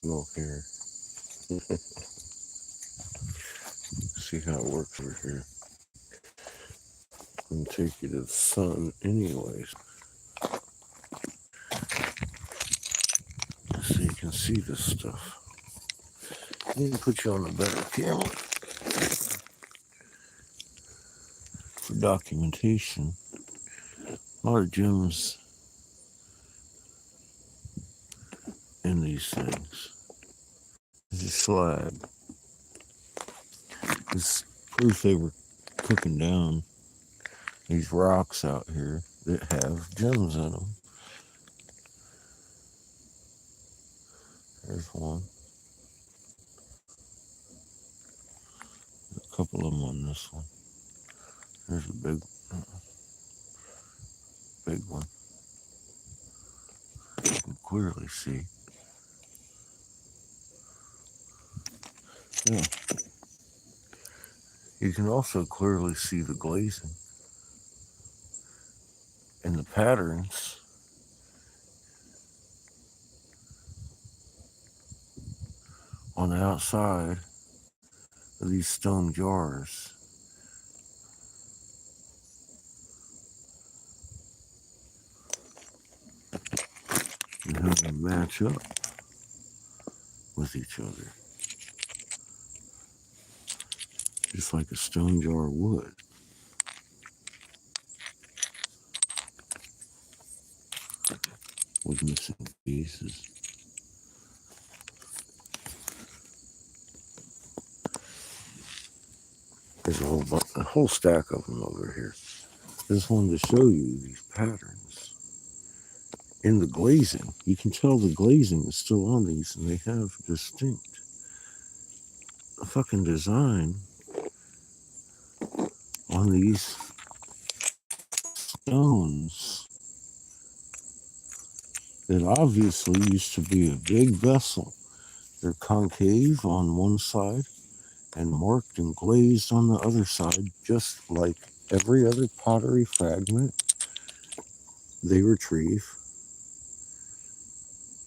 Look here. See how it works over here. I'm gonna take you to the sun anyways. So you can see this stuff. Let me put you on a better camera for documentation. A lot of gems in these things. There's a slag. It's proof they were cooking down these rocks out here that have gems in them. There's one. A couple of them on this one. There's a big one. You can clearly see. Yeah. You can also clearly see the glazing and the patterns on the outside of these stone jars. And how they match up with each other. Just like a stone jar would. With missing pieces. There's a whole stack of them over here. Just wanted to show you these patterns. In the glazing, you can tell the glazing is still on these, and they have distinct fucking design on these stones that obviously used to be a big vessel. They're concave on one side and marked and glazed on the other side, just like every other pottery fragment they retrieve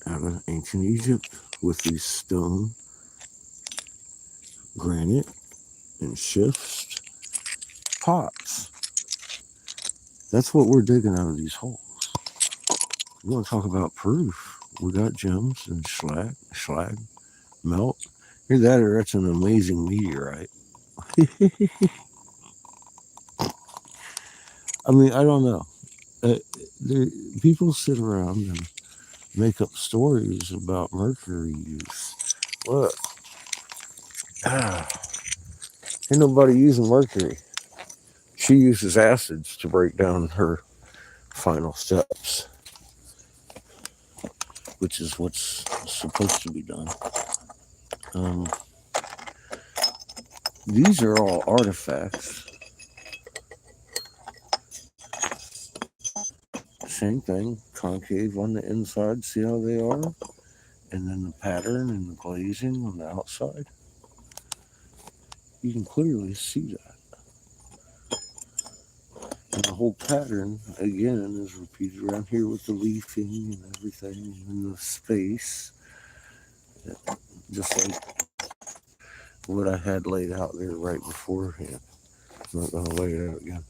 out of ancient Egypt with these stone, granite, and schist pots. That's what we're digging out of these holes. You want to talk about proof? We got gems and slag, melt. Hear that, or that's an amazing meteorite. I mean, I don't know. People sit around and make up stories about mercury use. Look, ain't nobody using mercury. She uses acids to break down her final steps, which is what's supposed to be done. These are all artifacts. Same thing, concave on the inside, see how they are? And then the pattern and the glazing on the outside. You can clearly see that. And the whole pattern, again, is repeated around here with the leafing and everything in the space. Just like what I had laid out there right beforehand. I'm not going to lay it out again.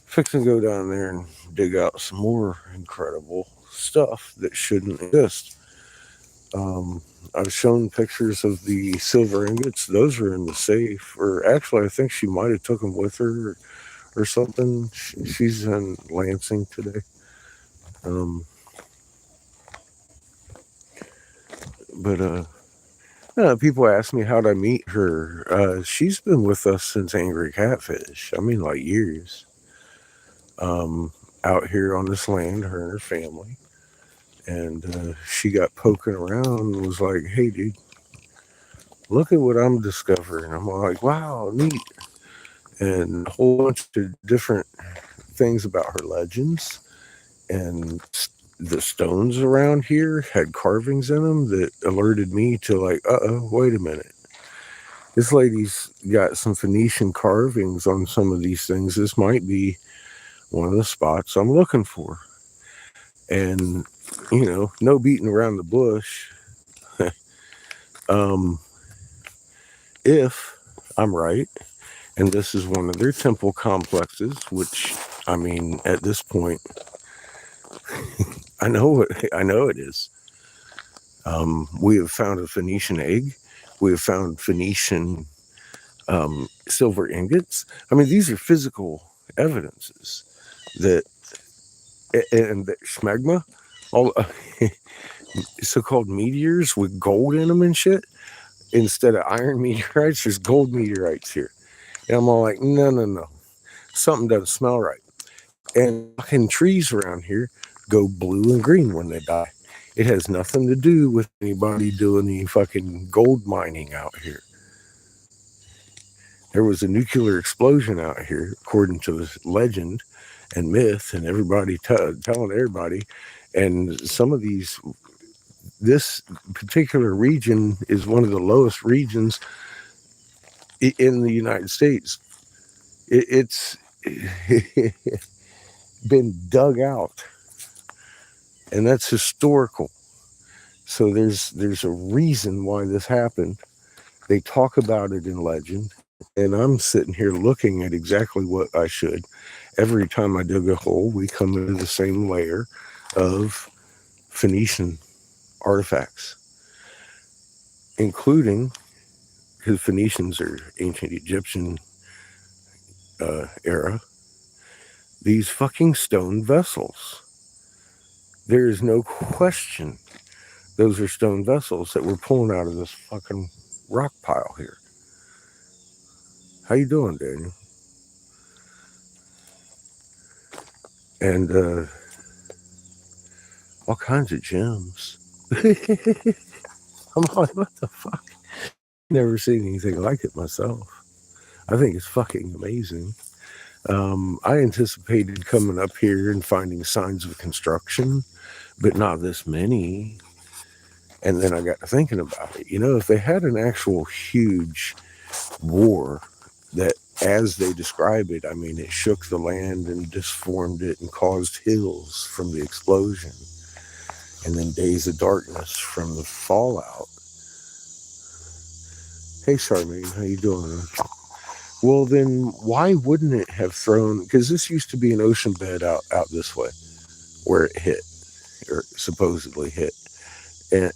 Fixing to go down there and dig out some more incredible stuff that shouldn't exist. I've shown pictures of the silver ingots. Those are in the safe. Or actually, I think she might have took them with her or something. She's in Lansing today. People ask me how'd I meet her. She's been with us since Angry Catfish. I mean, like years. Out here on this land, her and her family. And she got poking around and was like, hey, dude, look at what I'm discovering. I'm like, wow, neat. And a whole bunch of different things about her legends. And the stones around here had carvings in them that alerted me to like, wait a minute. This lady's got some Phoenician carvings on some of these things. This might be one of the spots I'm looking for. And, no beating around the bush. If I'm right, and this is one of their temple complexes, which, I mean, at this point, I know it is. We have found a Phoenician egg. We have found Phoenician silver ingots. I mean, these are physical evidences that, and that schmegma, all so-called meteors with gold in them and shit. Instead of iron meteorites, there's gold meteorites here. And I'm all like, no. Something doesn't smell right. And fucking trees around here go blue and green when they die. It has nothing to do with anybody doing any fucking gold mining out here. There was a nuclear explosion out here, according to the legend and myth, and everybody telling everybody. And some of this particular region is one of the lowest regions in the United States. It's been dug out, and that's historical. So there's a reason why this happened. They talk about it in legend, and I'm sitting here looking at exactly what I should. Every time I dig a hole, we come into the same layer of Phoenician artifacts, including, because Phoenicians are ancient Egyptian era, these fucking stone vessels. There is no question those are stone vessels that we're pulling out of this fucking rock pile here. How you doing, Daniel? And all kinds of gems. I'm like, what the fuck? Never seen anything like it myself. I think it's fucking amazing. I anticipated coming up here and finding signs of construction, but not this many. And then I got to thinking about it. You know, if they had an actual huge war that, as they describe it, I mean, it shook the land and disformed it and caused hills from the explosion, and then days of darkness from the fallout. Hey, Charmaine, how you doing? Well, then why wouldn't it have thrown? Because this used to be an ocean bed out this way, where it hit, or supposedly hit, and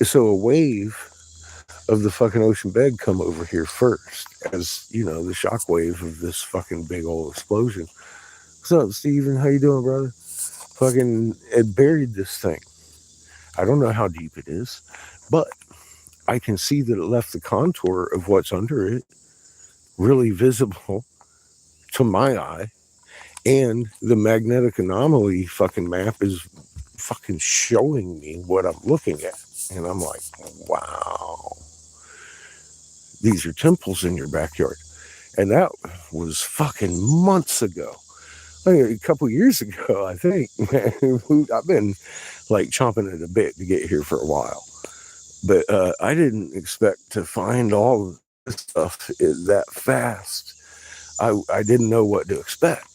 so a wave of the fucking ocean bed come over here first, as you know, the shock wave of this fucking big old explosion. What's up, Steven? How you doing, brother? Fucking, it buried this thing. I don't know how deep it is, but I can see that it left the contour of what's under it really visible to my eye. And the magnetic anomaly fucking map is fucking showing me what I'm looking at. And I'm like, wow, these are temples in your backyard. And that was fucking months ago. Like a couple years ago, I think. I've been like chomping at a bit to get here for a while. But I didn't expect to find all this stuff that fast. I didn't know what to expect,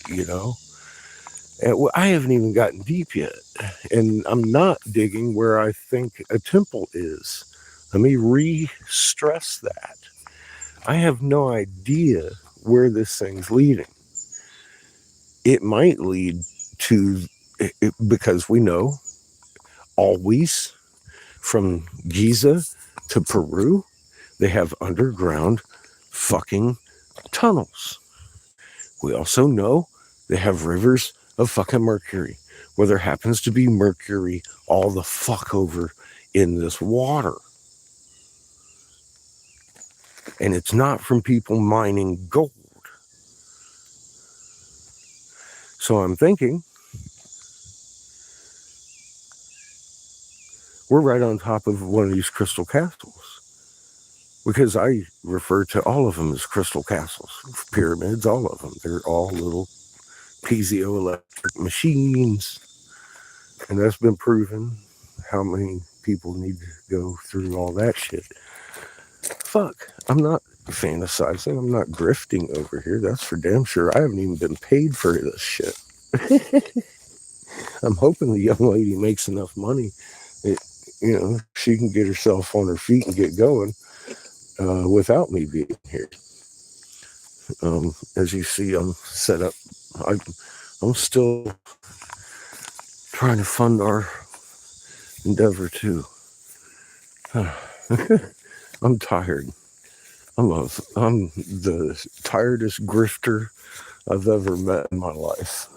you know. And I haven't even gotten deep yet. And I'm not digging where I think a temple is. Let me re-stress that. I have no idea where this thing's leading. It might lead to, because we know always from Giza to Peru, they have underground fucking tunnels. We also know they have rivers of fucking mercury, where there happens to be mercury all the fuck over in this water. And it's not from people mining gold. So I'm thinking we're right on top of one of these crystal castles, because I refer to all of them as crystal castles, pyramids, all of them. They're all little piezoelectric machines, and that's been proven. How many people need to go through all that shit? Fuck, I'm not fantasizing. I'm not grifting over here. That's for damn sure. I haven't even been paid for this shit. I'm hoping the young lady makes enough money she can get herself on her feet and get going without me being here. As you see, I'm set up. I'm still trying to fund our endeavor too. I'm tired. I'm the tiredest grifter I've ever met in my life.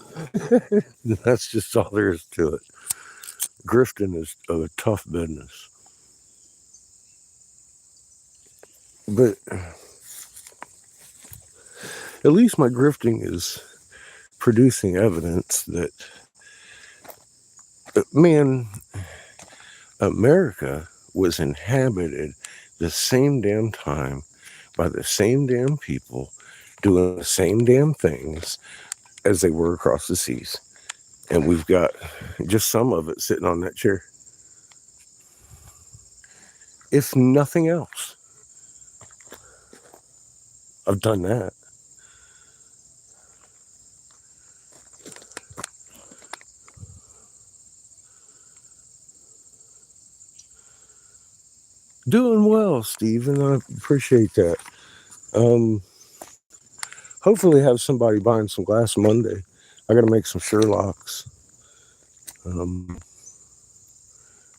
That's just all there is to it. Grifting is a tough business. But at least my grifting is producing evidence that, man, America was inhabited the same damn time by the same damn people doing the same damn things as they were across the seas. And we've got just some of it sitting on that chair. If nothing else, I've done that. Doing well, Stephen. I appreciate that. Hopefully have somebody buying some glass Monday. I got to make some Sherlocks.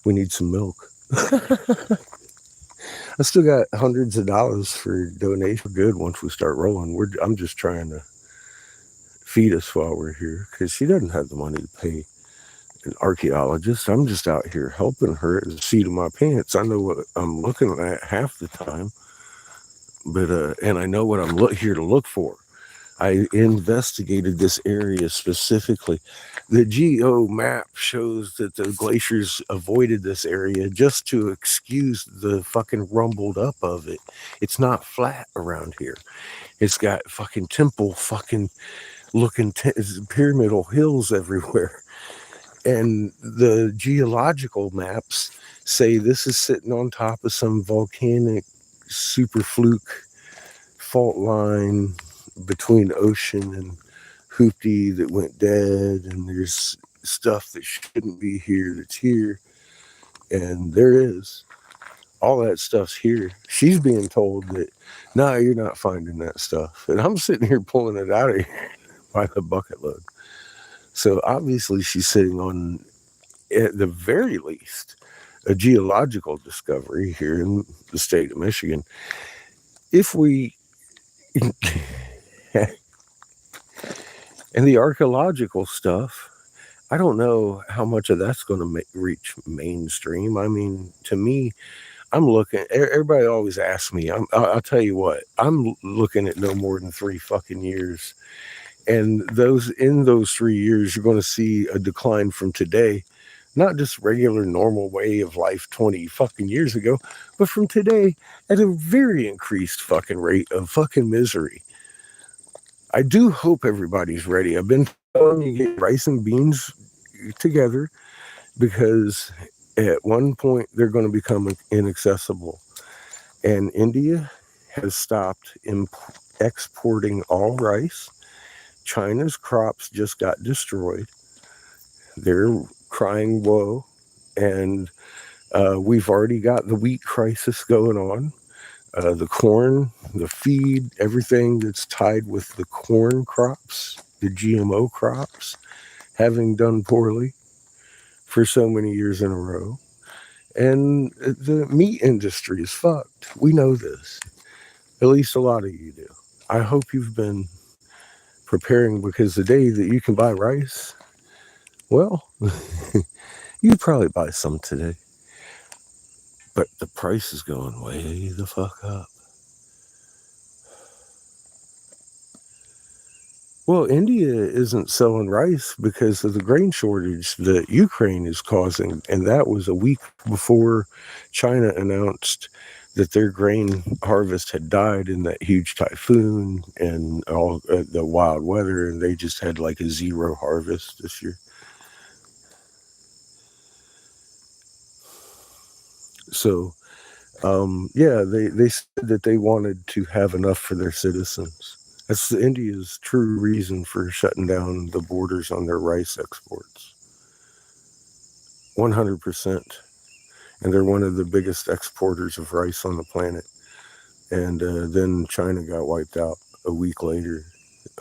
We need some milk. I still got hundreds of dollars for donation. Good once we start rolling. I'm just trying to feed us while we're here because she doesn't have the money to pay an archaeologist. I'm just out here helping her at the seat of my pants. I know what I'm looking at half the time, but and I know what I'm here to look for. I investigated this area specifically. The geo map shows that the glaciers avoided this area just to excuse the fucking rumbled up of it. It's not flat around here. It's got fucking temple fucking looking pyramidal hills everywhere. And the geological maps say this is sitting on top of some volcanic super fluke fault line between ocean and Hoopty that went dead, and there's stuff that shouldn't be here that's here, and there is. All that stuff's here. She's being told that, no, you're not finding that stuff. And I'm sitting here pulling it out of here by the bucket load. So obviously she's sitting on, at the very least, a geological discovery here in the state of Michigan. If we and the archaeological stuff, I don't know how much of that's going to reach mainstream. I mean, to me, I'm looking, everybody always asks me, I'll tell you what, I'm looking at no more than 3 fucking years. And in those 3 years, you're going to see a decline from today, not just regular normal way of life 20 fucking years ago, but from today at a very increased fucking rate of fucking misery. I do hope everybody's ready. I've been telling you, get rice and beans together because at one point they're going to become inaccessible. And India has stopped exporting all rice. China's crops just got destroyed. They're crying woe. And we've already got the wheat crisis going on. The corn, the feed, everything that's tied with the corn crops, the GMO crops, having done poorly for so many years in a row. And the meat industry is fucked. We know this. At least a lot of you do. I hope you've been preparing, because the day that you can buy rice, well, you'd probably buy some today. But the price is going way the fuck up. Well, India isn't selling rice because of the grain shortage that Ukraine is causing. And that was a week before China announced that their grain harvest had died in that huge typhoon and all the wild weather. And they just had like a zero harvest this year. So, yeah, they said that they wanted to have enough for their citizens. That's India's true reason for shutting down the borders on their rice exports. 100%. and they're one of the biggest exporters of rice on the planet. And then China got wiped out a week later.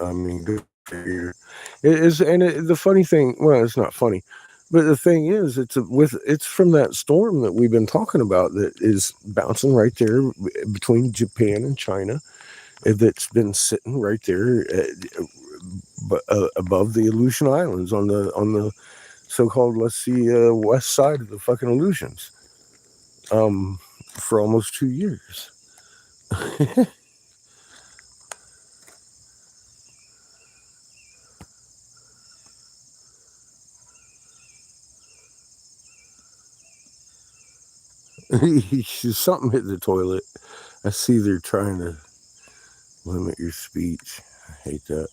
I mean, go figure. It is, and the funny thing, well, it's not funny, but the thing is, it's from that storm that we've been talking about that is bouncing right there between Japan and China. That's been sitting right there above the Aleutian Islands on the so-called, let's see, west side of the fucking Aleutians, for almost 2 years. Something hit the toilet. I see they're trying to limit your speech. I hate that.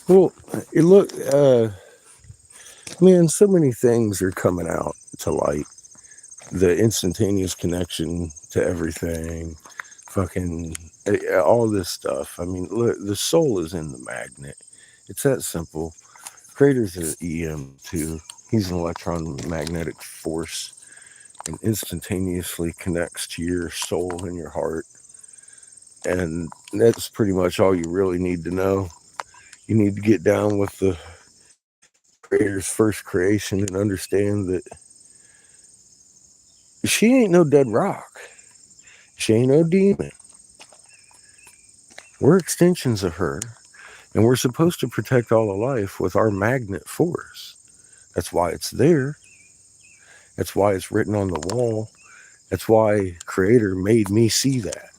Well, look, man, so many things are coming out to light. The instantaneous connection to everything, fucking all this stuff. I mean, look, the soul is in the magnet. It's that simple. Crater's an EM too. He's an electromagnetic force and instantaneously connects to your soul and your heart. And that's pretty much all you really need to know. You need to get down with the Creator's first creation and understand that she ain't no dead rock. She ain't no demon. We're extensions of her, and we're supposed to protect all of life with our magnet force. That's why it's there. That's why it's written on the wall. That's why Creator made me see that.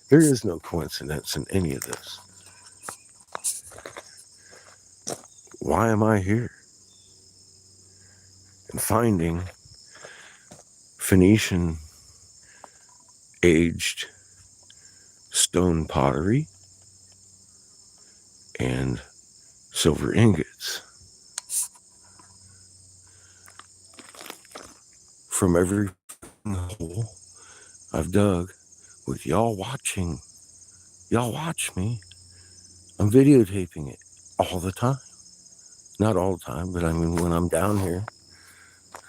There is no coincidence in any of this. Why am I here? And finding Phoenician aged stone pottery and silver ingots from every hole I've dug with y'all watching. Y'all watch me. I'm videotaping it all the time. Not all the time, but I mean when I'm down here.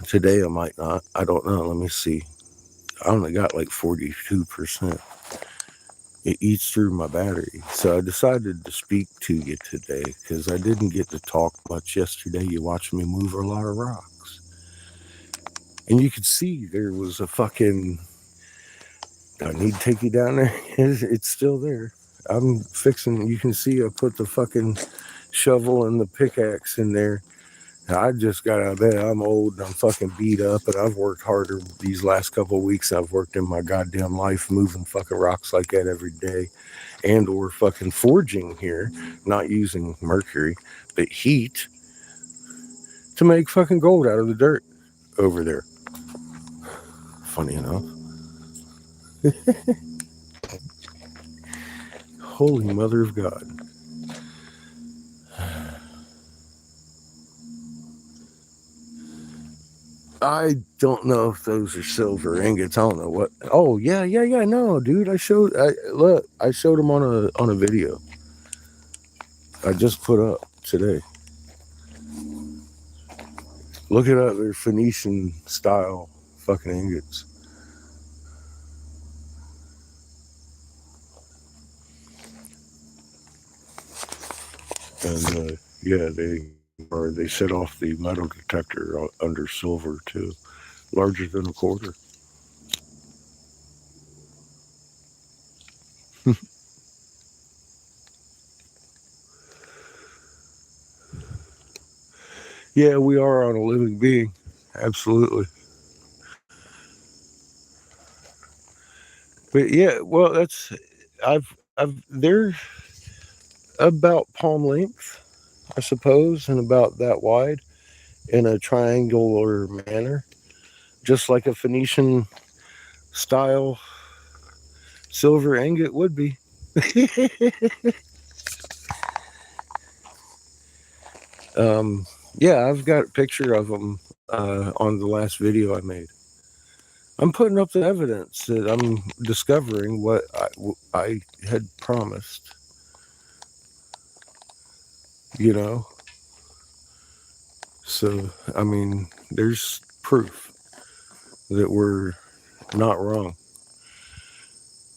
Today I might not. I don't know. Let me see. I only got like 42%. It eats through my battery. So I decided to speak to you today because I didn't get to talk much yesterday. You watched me move a lot of rocks. And you could see there was a fucking... Do I need to take you down there? It's still there. I'm fixing... You can see I put the fucking shovel and the pickaxe in there. I just got out of bed. I'm old and I'm fucking beat up, and I've worked harder these last couple of weeks. I've worked in my goddamn life moving fucking rocks like that every day, and or fucking forging here, not using mercury, but heat to make fucking gold out of the dirt over there. Funny enough. Holy mother of God. I don't know if those are silver ingots. I don't know what. Oh yeah. No, dude. I showed them on a video. I just put up today. Look it up. They're Phoenician style fucking ingots. And yeah, they set off the metal detector under silver too, larger than a quarter. Yeah, we are on a living being. Absolutely. But yeah, well, they're about palm length, I suppose, and about that wide in a triangular manner, just like a Phoenician style silver ingot would be. Yeah, I've got a picture of them on the last video I made. I'm putting up the evidence that I'm discovering what I had promised. you know? So, I mean, there's proof that we're not wrong.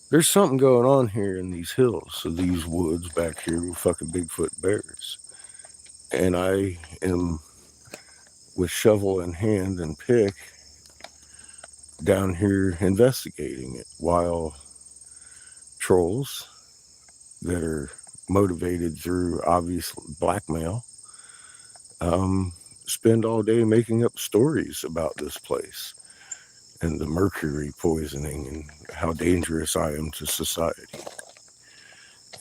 There's something going on here in these hills, so these woods back here with fucking Bigfoot bears. And I am with shovel in hand and pick down here investigating it while trolls that are motivated through obvious blackmail spend all day making up stories about this place and the mercury poisoning and how dangerous I am to society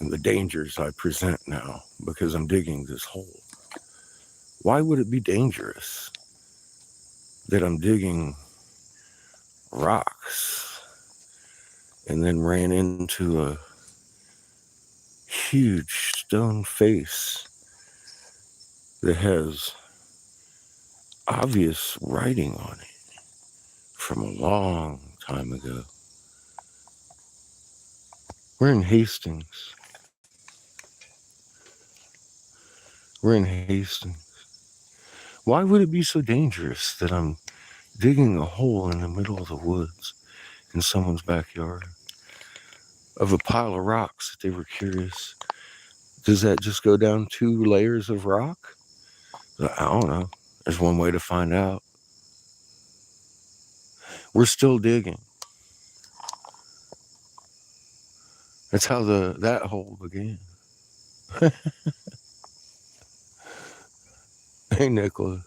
and the dangers I present now because I'm digging this hole. Why would it be dangerous that I'm digging rocks and then ran into a huge stone face that has obvious writing on it from a long time ago? We're in Hastings. We're in Hastings. Why would it be so dangerous that I'm digging a hole in the middle of the woods in someone's backyard of a pile of rocks that they were curious? Does that just go down 2 layers of rock? I don't know. There's one way to find out. We're still digging. That's how that hole began. Hey, Nicholas.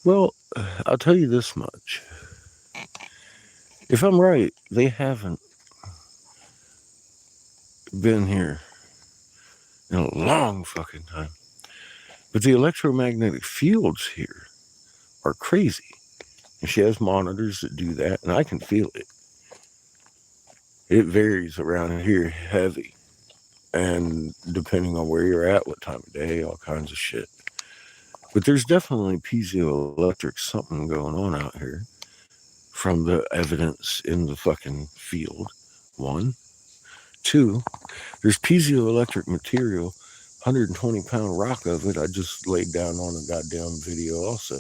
Well, I'll tell you this much. If I'm right, they haven't been here in a long fucking time. But the electromagnetic fields here are crazy. And she has monitors that do that, and I can feel it. It varies around here heavy. And depending on where you're at, what time of day, all kinds of shit. But there's definitely piezoelectric something going on out here from the evidence in the fucking field. 1. 2, there's piezoelectric material, 120-pound rock of it. I just laid down on a goddamn video also.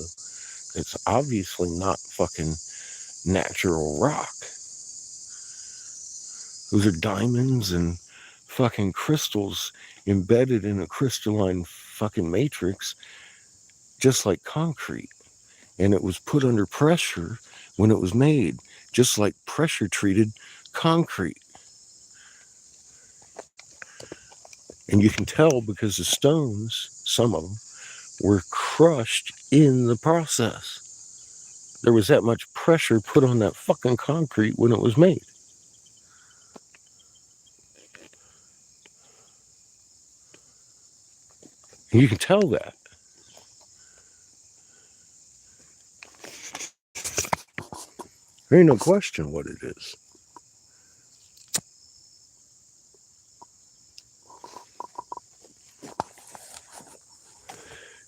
It's obviously not fucking natural rock. Those are diamonds and fucking crystals embedded in a crystalline fucking matrix, just like concrete. And it was put under pressure when it was made, just like pressure treated concrete. And you can tell because the stones, some of them, were crushed in the process. There was that much pressure put on that fucking concrete when it was made. And you can tell that. There ain't no question what it is.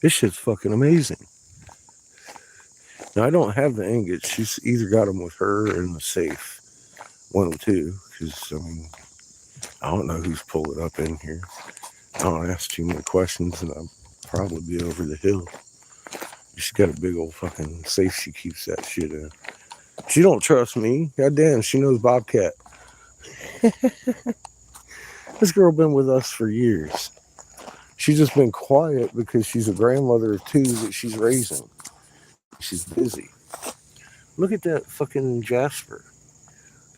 This shit's fucking amazing. Now, I don't have the ingots. She's either got them with her or in the safe. 1 of 2. Because, I mean, I don't know who's pulling up in here. I don't ask too many questions, and I'll probably be over the hill. She's got a big old fucking safe she keeps that shit in. She don't trust me. Goddamn, she knows Bobcat. This girl been with us for years. She's just been quiet because she's a grandmother of 2 that she's raising. She's busy. Look at that fucking jasper.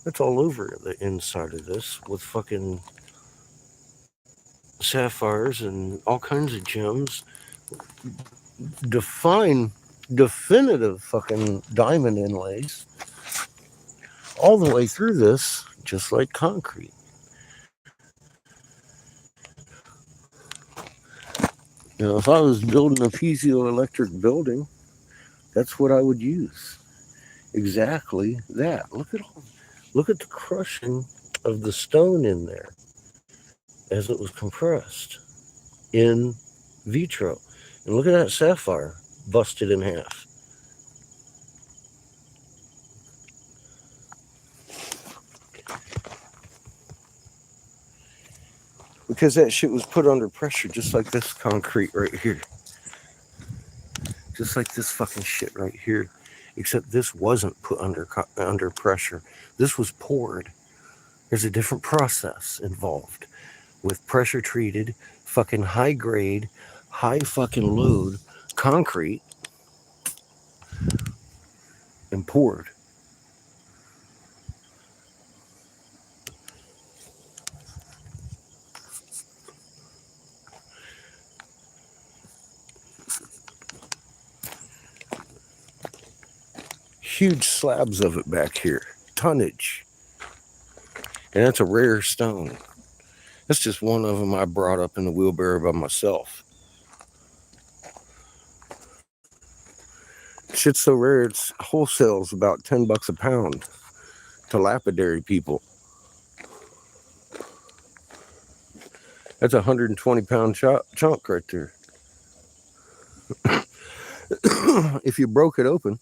That's all over the inside of this with fucking sapphires and all kinds of gems. Definitive fucking diamond inlays all the way through this, just like concrete. You know, if I was building a piezoelectric building, that's what I would use. Exactly that. Look at the crushing of the stone in there as it was compressed in vitro. And look at that sapphire busted in half. Because that shit was put under pressure, just like this concrete right here. Just like this fucking shit right here. Except this wasn't put under pressure. This was poured. There's a different process involved with pressure treated, fucking high grade, high fucking load concrete and poured. Huge slabs of it back here. Tonnage. And that's a rare stone. That's just one of them I brought up in the wheelbarrow by myself. Shit's so rare, it's wholesales about $10 a pound to lapidary people. That's a 120-pound chunk right there. If you broke it open,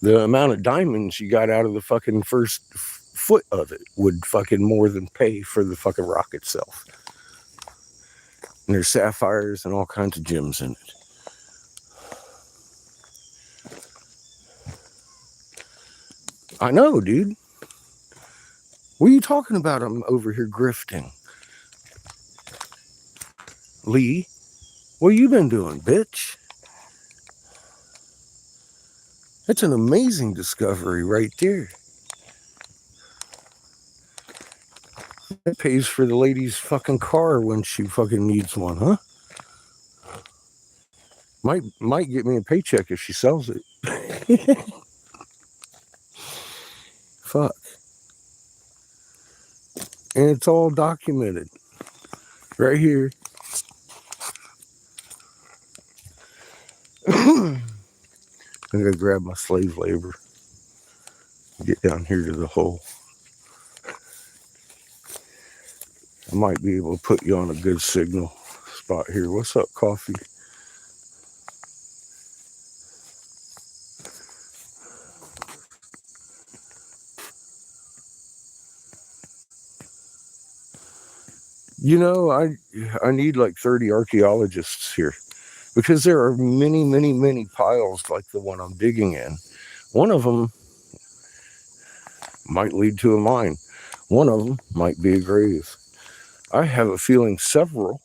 the amount of diamonds you got out of the fucking first foot of it would fucking more than pay for the fucking rock itself. And there's sapphires and all kinds of gems in it. I know, dude. What are you talking about? I'm over here grifting. Lee, what you been doing, bitch? That's an amazing discovery right there. That pays for the lady's fucking car when she fucking needs one, huh? Might get me a paycheck if she sells it. Fuck. And it's all documented. Right here. I'm gonna grab my slave labor. Get down here to the hole. I might be able to put you on a good signal spot here. What's up, coffee? You know, I need like 30 archaeologists here because there are many, many, many piles like the one I'm digging in. One of them might lead to a mine. One of them might be a grave. I have a feeling several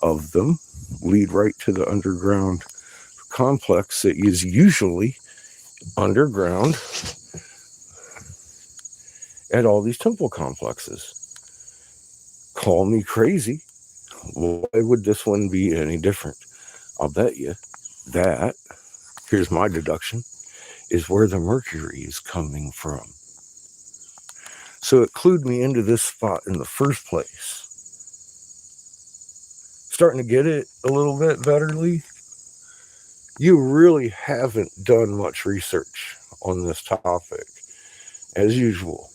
of them lead right to the underground complex that is usually underground at all these temple complexes. Call me crazy. Why would this one be any different? I'll bet you that, here's my deduction, is where the mercury is coming from. So it clued me into this spot in the first place. Starting to get it a little bit better, Lee? You really haven't done much research on this topic, as usual.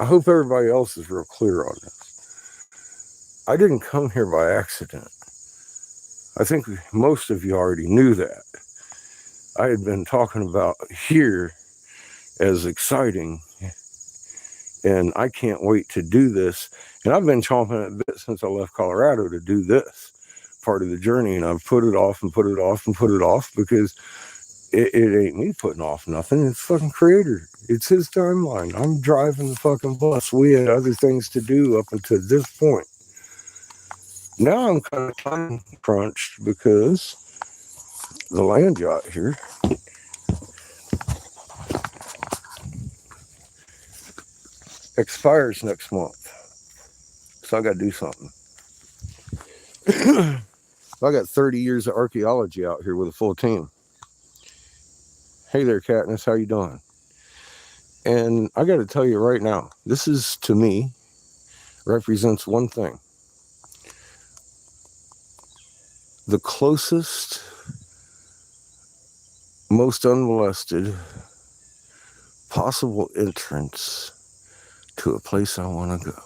I hope everybody else is real clear on this. I didn't come here by accident. I think most of you already knew that. I had been talking about here as exciting, and I can't wait to do this. And I've been chomping at a bit since I left Colorado to do this part of the journey, and I've put it off and put it off and put it off because it ain't me putting off nothing. It's fucking Creator. It's his timeline. I'm driving the fucking bus. We had other things to do up until this point. Now I'm kind of time crunched because the land yacht here expires next month. So I got to do something. I got 30 years of archaeology out here with a full team. Hey there, Katniss. How you doing? And I got to tell you right now, this is, to me, represents one thing. The closest, most unmolested possible entrance to a place I want to go.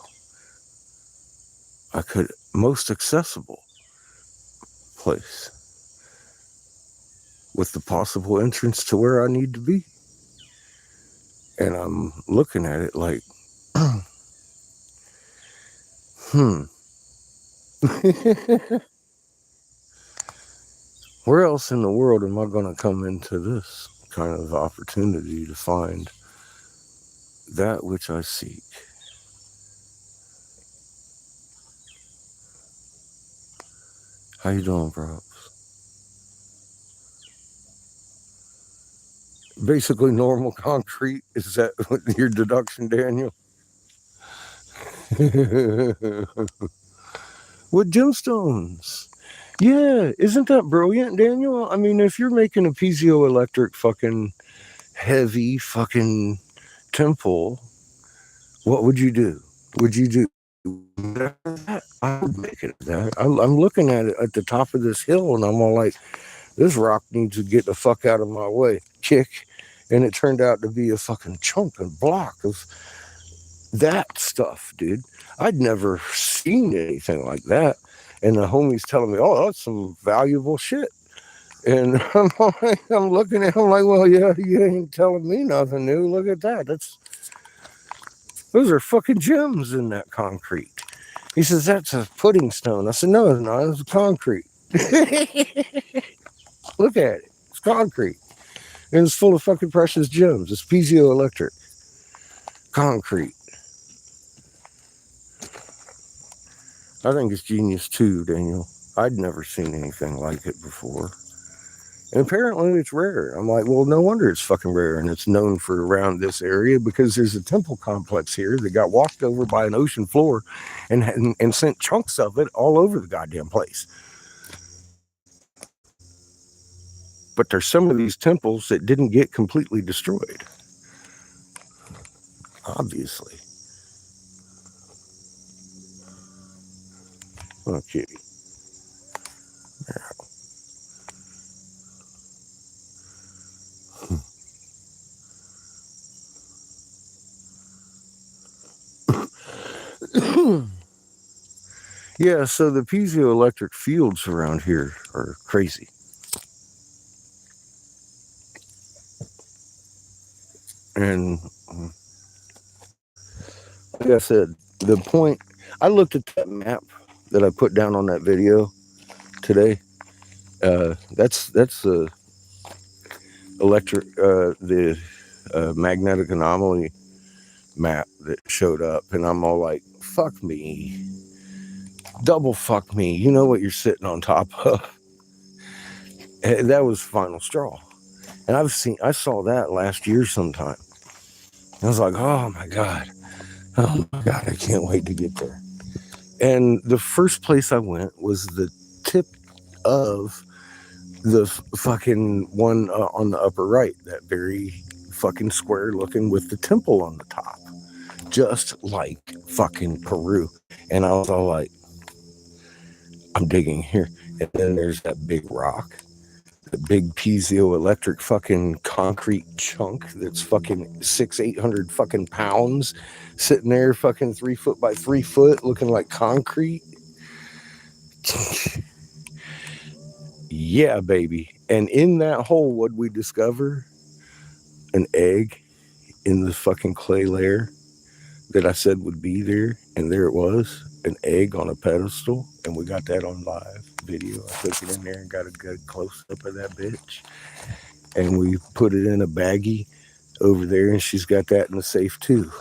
I could, most accessible place with the possible entrance to where I need to be. And I'm looking at it like, where else in the world am I going to come into this kind of opportunity to find that which I seek? How you doing, bro? Basically normal concrete. Is that your deduction, Daniel? With gemstones. Yeah, isn't that brilliant, Daniel? I mean, if you're making a piezoelectric fucking heavy fucking temple, what would you do? Would you do that? I would make it that. I'm looking at it at the top of this hill, and I'm all like, this rock needs to get the fuck out of my way. Kick. And it turned out to be a fucking chunk and block of that stuff, dude. I'd never seen anything like that. And the homie's telling me, oh, that's some valuable shit. And I'm looking at him like, well, yeah, you ain't telling me nothing new. Look at that. Those are fucking gems in that concrete. He says, that's a pudding stone. I said, no, it's not. It's concrete. Look at it. It's concrete. And it's full of fucking precious gems. It's piezoelectric. Concrete. I think it's genius too, Daniel. I'd never seen anything like it before. And apparently it's rare. I'm like, well, no wonder it's fucking rare. And it's known for around this area because there's a temple complex here that got washed over by an ocean floor and sent chunks of it all over the goddamn place. But there's some of these temples that didn't get completely destroyed. Obviously. Oh, kitty. Yeah, so the piezoelectric fields around here are crazy. And like I said, the point, I looked at that map that I put down on that video today. That's the magnetic anomaly map that showed up, and I'm all like, fuck me, double fuck me. You know what you're sitting on top of. And that was final straw. And I saw that last year sometime. I was like, oh my god, I can't wait to get there. And the first place I went was the tip of the fucking one on the upper right, that very fucking square looking with the temple on the top, just like fucking Peru. And I was all like, I'm digging here. And then there's that big rock, the big piezoelectric fucking concrete chunk that's fucking 600-800 fucking pounds sitting there fucking 3 foot by 3 foot looking like concrete. Yeah, baby. And in that hole, what'd we discover? An egg in the fucking clay layer that I said would be there. And there it was, an egg on a pedestal. And we got that on live video. I took it in there and got a good close up of that bitch. And we put it in a baggie over there, and she's got that in the safe too.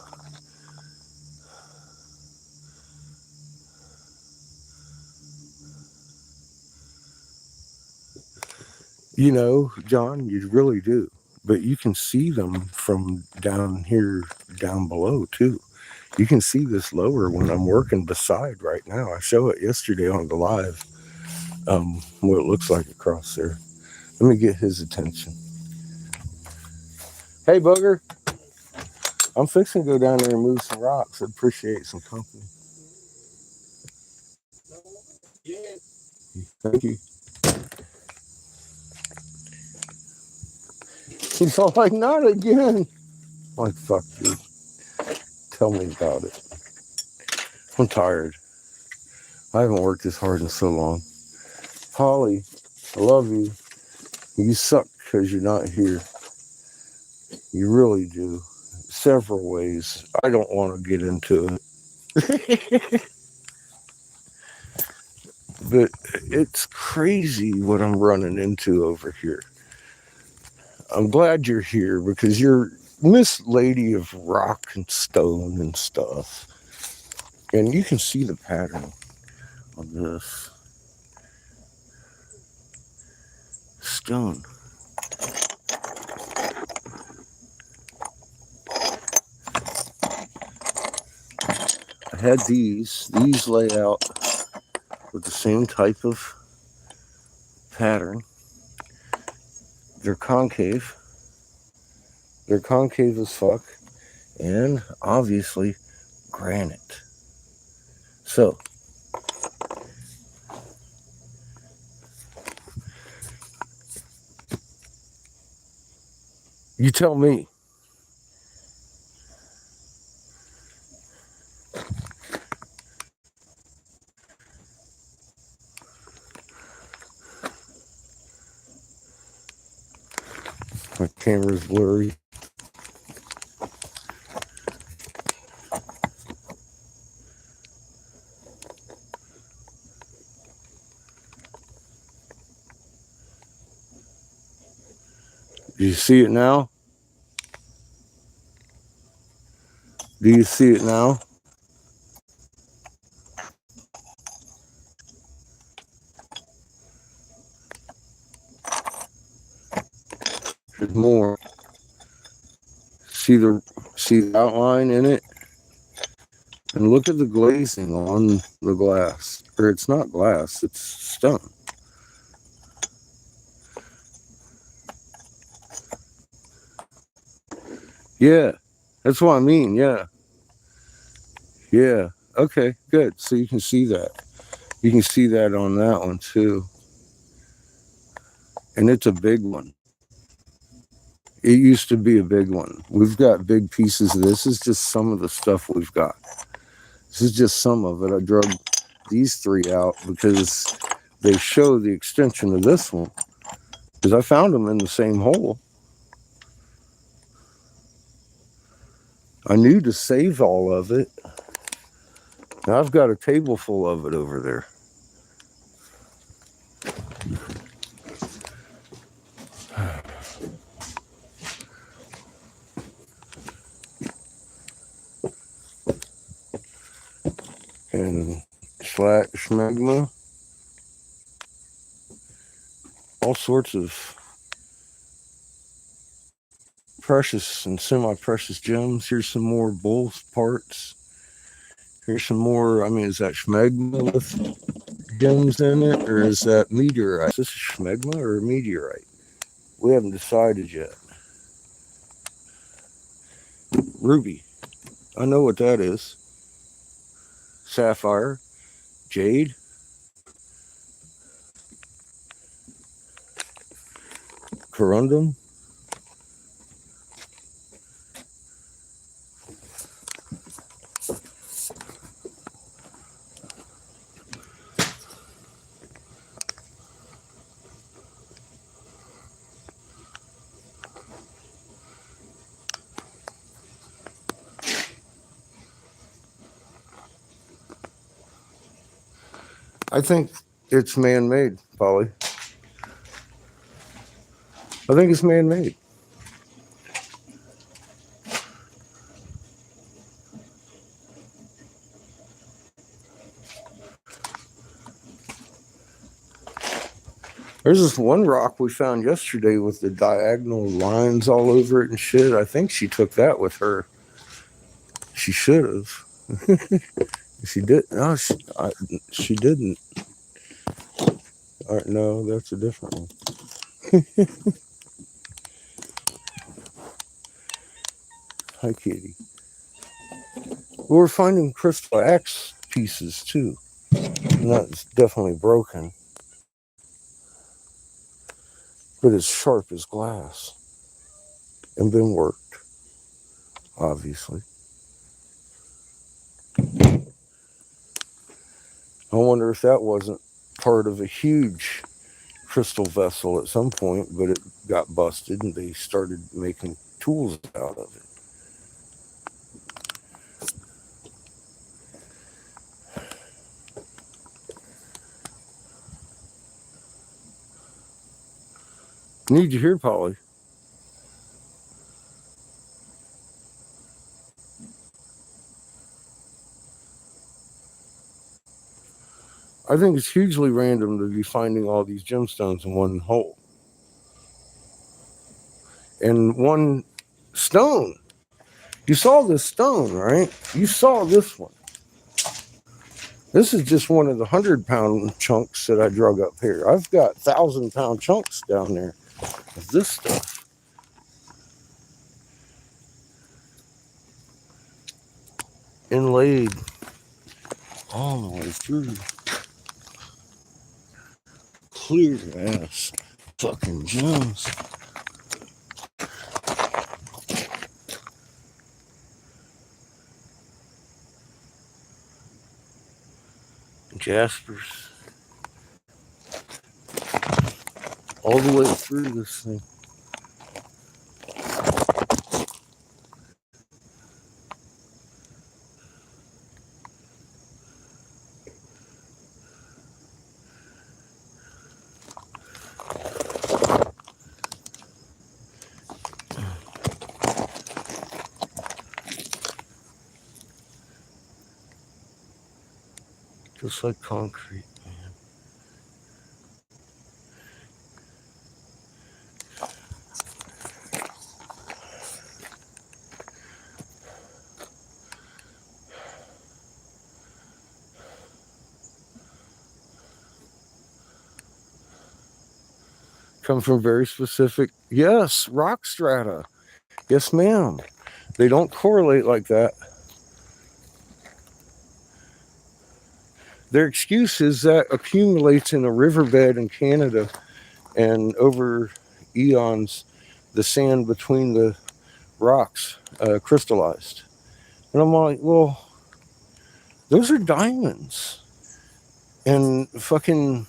You know, John, you really do. But you can see them from down here, down below too. You can see this lower when I'm working beside right now. I show it yesterday on the live, what it looks like across there. Let me get his attention. Hey, Booger. I'm fixing to go down there and move some rocks. I'd appreciate some company. Thank you. He's all like, not again. Like, fuck, dude. Tell me about it. I'm tired. I haven't worked this hard in so long. Holly, I love you. You suck because you're not here. You really do. Several ways. I don't want to get into it. But it's crazy what I'm running into over here. I'm glad you're here because you're Miss Lady of rock and stone and stuff. And you can see the pattern on this stone. I had these lay out with the same type of pattern. They're concave. They're concave as fuck. And obviously granite. So, you tell me. My camera's blurry. Do you see it now? Do you see it now? There's more. See the outline in it? And look at the glazing on the glass. Or it's not glass, it's stone. Yeah, that's what I mean. Yeah. Yeah. Okay, good. So you can see that. You can see that on that one too. And it's a big one. It used to be a big one. We've got big pieces of this. This is just some of the stuff we've got. This is just some of it. I drug these three out because they show the extension of this one. Because I found them in the same hole. I knew to save all of it. Now I've got a table full of it over there. And schmegma, all sorts of precious and semi-precious gems. Here's some more bull parts. Here's some more. I mean, is that schmegma with gems in it, or is that meteorite? Is this schmegma or meteorite? We haven't decided yet. Ruby. I know what that is. Sapphire. Jade. Corundum. I think it's man-made, Polly. I think it's man-made. There's this one rock we found yesterday with the diagonal lines all over it and shit. I think she took that with her. She should have. She did. No, she didn't. All right, no, that's a different one. Hi, Kitty. Well, we're finding crystal axe pieces too. And that's definitely broken, but it's sharp as glass and been worked. obviously. I wonder if that wasn't part of a huge crystal vessel at some point, but it got busted and they started making tools out of it. Need you here, Polly? I think it's hugely random to be finding all these gemstones in one hole. And one stone. You saw this stone, right? You saw this one. This is just one of the 100-pound chunks that I drug up here. I've got 1,000-pound chunks down there of this stuff. Inlaid all the way through. Clear ass fucking gems. Jaspers. All the way through this thing. Just like concrete, man. Come from very specific, yes, rock strata. Yes, ma'am. They don't correlate like that. Their excuse is that accumulates in a riverbed in Canada, and over eons, the sand between the rocks crystallized. And I'm like, well, those are diamonds and fucking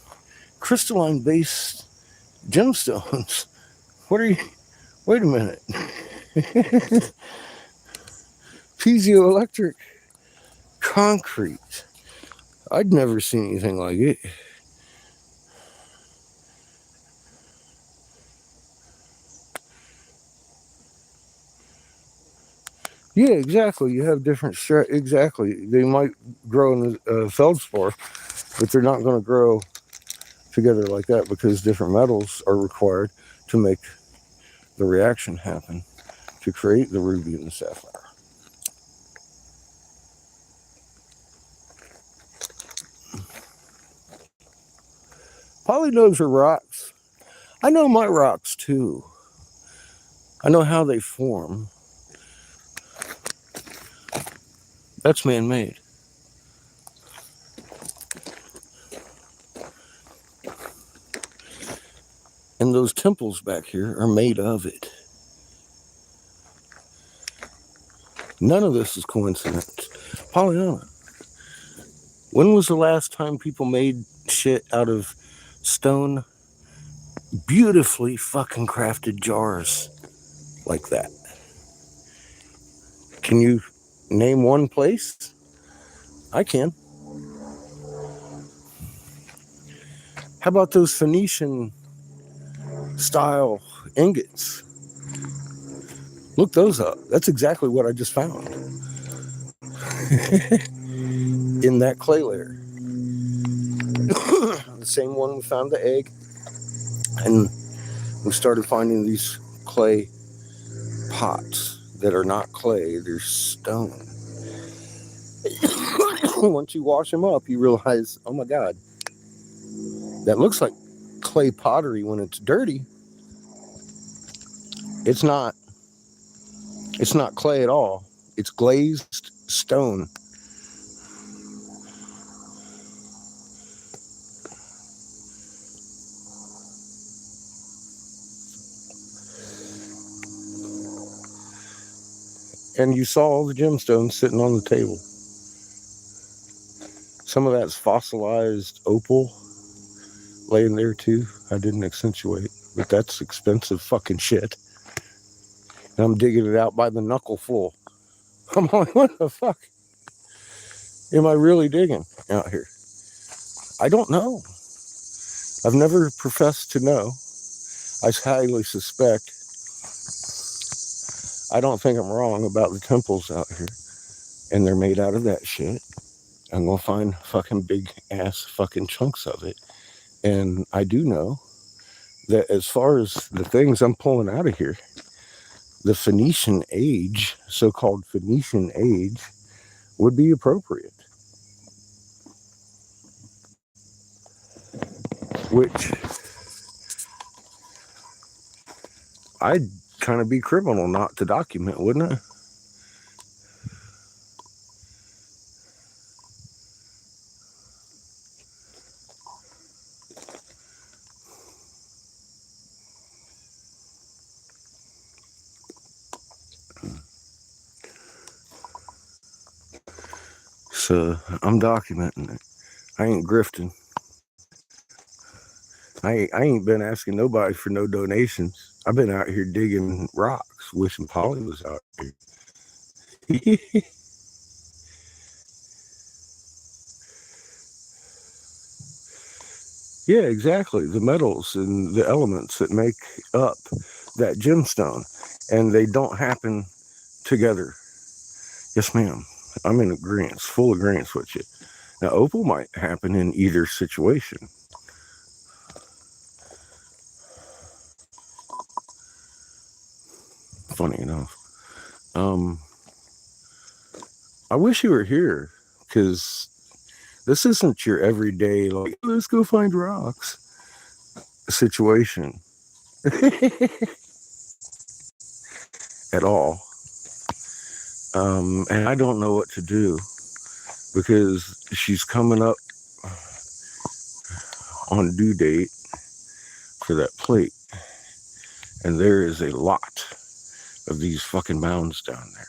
crystalline based gemstones. What are you? Wait a minute. Piezoelectric concrete. I'd never seen anything like it. Yeah, exactly. You have different exactly. They might grow in a feldspar, but they're not going to grow together like that because different metals are required to make the reaction happen to create the ruby and the sapphire. Polly knows her rocks. I know my rocks too. I know how they form. That's man-made. And those temples back here are made of it. None of this is coincidence. Pollyanna, when was the last time people made shit out of stone, beautifully fucking crafted jars like that? Can you name one place? I can. How about those Phoenician style ingots? Look those up. That's exactly what I just found in that clay layer. The same one we found the egg, and we started finding these clay pots that are not clay, they're stone. Once you wash them up, you realize, oh my God, that looks like clay pottery when it's dirty. It's not. It's not clay at all. It's glazed stone. And you saw all the gemstones sitting on the table. Some of that's fossilized opal laying there too. I didn't accentuate, but that's expensive fucking shit. And I'm digging it out by the knuckle full. I'm like, what the fuck am I really digging out here? I don't know. I've never professed to know. I highly suspect. I don't think I'm wrong about the temples out here. And they're made out of that shit. I'm gonna find fucking big ass fucking chunks of it. And I do know that as far as the things I'm pulling out of here, the Phoenician age, so-called Phoenician age, would be appropriate. Which I'd kind of be criminal not to document, wouldn't I? So I'm documenting it. I ain't grifting. I ain't been asking nobody for no donations. I've been out here digging rocks, wishing Polly was out here. Yeah, exactly. The metals and the elements that make up that gemstone, and they don't happen together. Yes, ma'am. I'm in agreement, full agreement with you. Now, opal might happen in either situation. Funny enough. I wish you were here, because this isn't your everyday, like, let's go find rocks situation at all. And I don't know what to do, because she's coming up on due date for that plate, and there is a lot of these fucking mounds down there.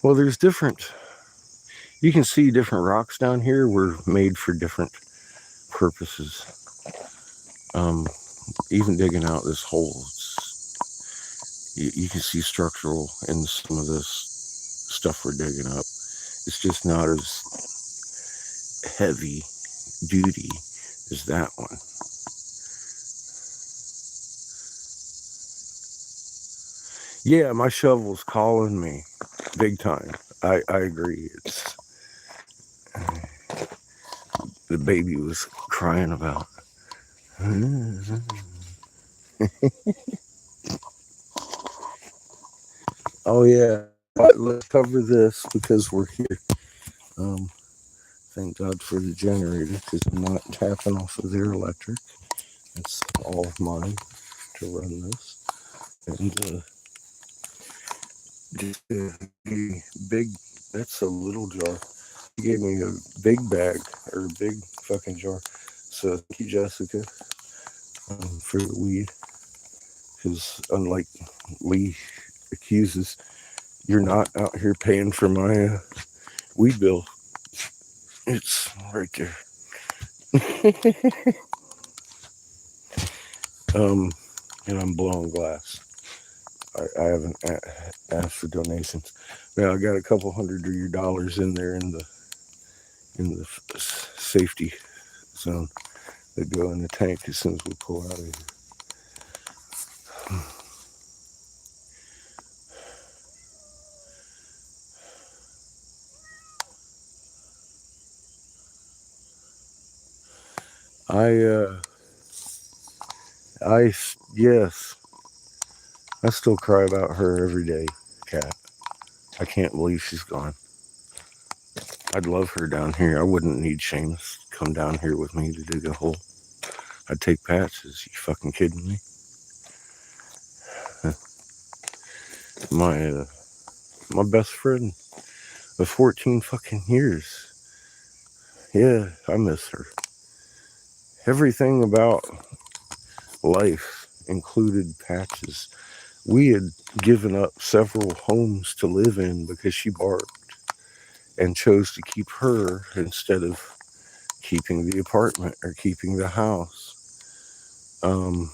Well, there's different, you can see different rocks down here were made for different purposes. Even digging out this hole, you can see structural in some of this stuff we're digging up. It's just not as heavy duty as that one. Yeah, my shovel's calling me big time. I agree. It's the baby was crying about. Oh yeah, let's cover this because we're here. Thank God for the generator, because I'm not tapping off of their electric. It's all mine to run this. And just a big, that's a little jar. He gave me a big bag, or a big fucking jar. So thank you, Jessica, for the weed. Because unlike Lee accuses, you're not out here paying for my weed bill. It's right there. And I'm blowing glass. I haven't asked for donations. Now I got a couple $100 of your dollars in there in the safety zone that go in the tank as soon as we pull out of here. Yes, I still cry about her every day, Kat. I can't believe she's gone. I'd love her down here. I wouldn't need Seamus to come down here with me to dig a hole. I'd take patches. You fucking kidding me? My best friend of 14 fucking years. Yeah, I miss her. Everything about life included patches. We had given up several homes to live in because she barked and chose to keep her instead of keeping the apartment or keeping the house. Um,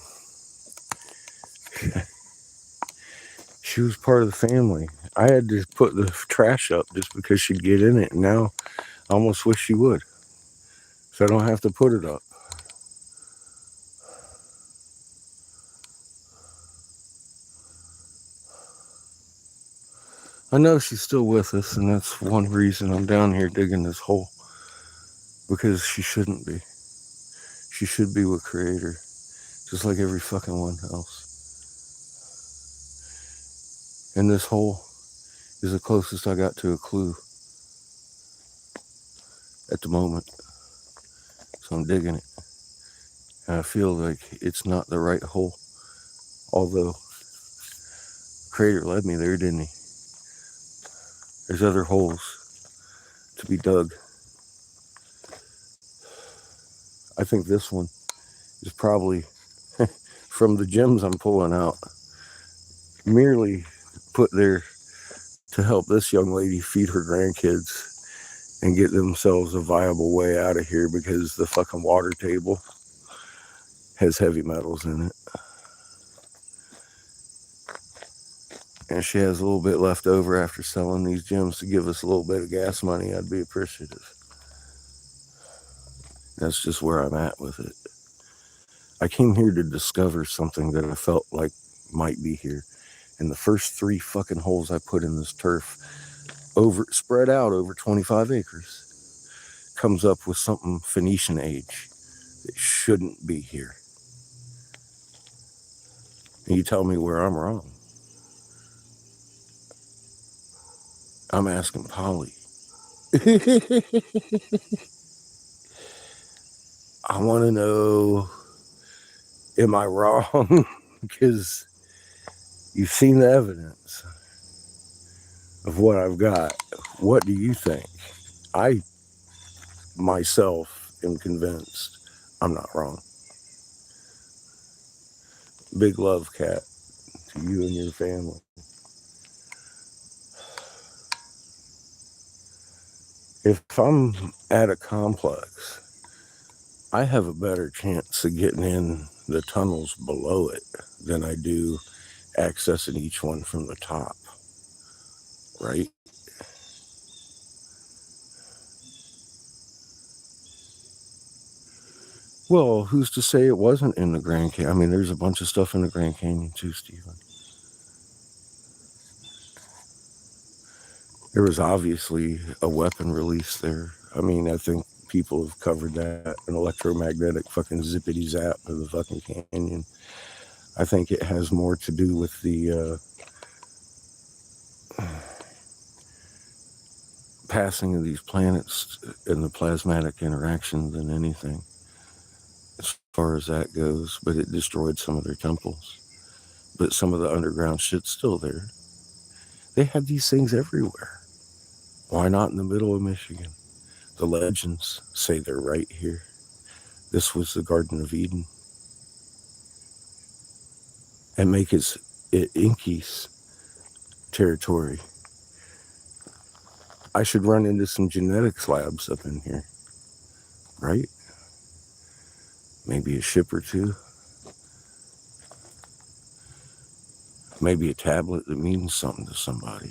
she was part of the family. I had to put the trash up just because she'd get in it. And now I almost wish she would, so I don't have to put it up. I know she's still with us, and that's one reason I'm down here digging this hole, because she shouldn't be. She should be with Creator, just like every fucking one else. And this hole is the closest I got to a clue at the moment. So I'm digging it. And I feel like it's not the right hole. Although Creator led me there, didn't he? There's other holes to be dug. I think this one is probably from the gems I'm pulling out, merely put there to help this young lady feed her grandkids and get themselves a viable way out of here, because the fucking water table has heavy metals in it. And she has a little bit left over after selling these gems to give us a little bit of gas money. I'd be appreciative. That's just where I'm at with it. I came here to discover something that I felt like might be here. And the first 3 fucking holes I put in this turf, spread out over 25 acres, comes up with something Phoenician age that shouldn't be here. And you tell me where I'm wrong. I'm asking Polly. I want to know, am I wrong? Because you've seen the evidence of what I've got. What do you think? I myself am convinced I'm not wrong. Big love, Cat, to you and your family. If I'm at a complex, I have a better chance of getting in the tunnels below it than I do accessing each one from the top, right? Well, who's to say it wasn't in the Grand Canyon? I mean, there's a bunch of stuff in the Grand Canyon too, Stephen. There was obviously a weapon release there. I mean, I think people have covered that, an electromagnetic fucking zippity zap of the fucking canyon. I think it has more to do with the passing of these planets and the plasmatic interaction than anything, as far as that goes. But it destroyed some of their temples. But some of the underground shit's still there. They have these things everywhere. Why not in the middle of Michigan? The legends say they're right here. This was the Garden of Eden. And make it Inky's territory. I should run into some genetics labs up in here, right? Maybe a ship or two. Maybe a tablet that means something to somebody.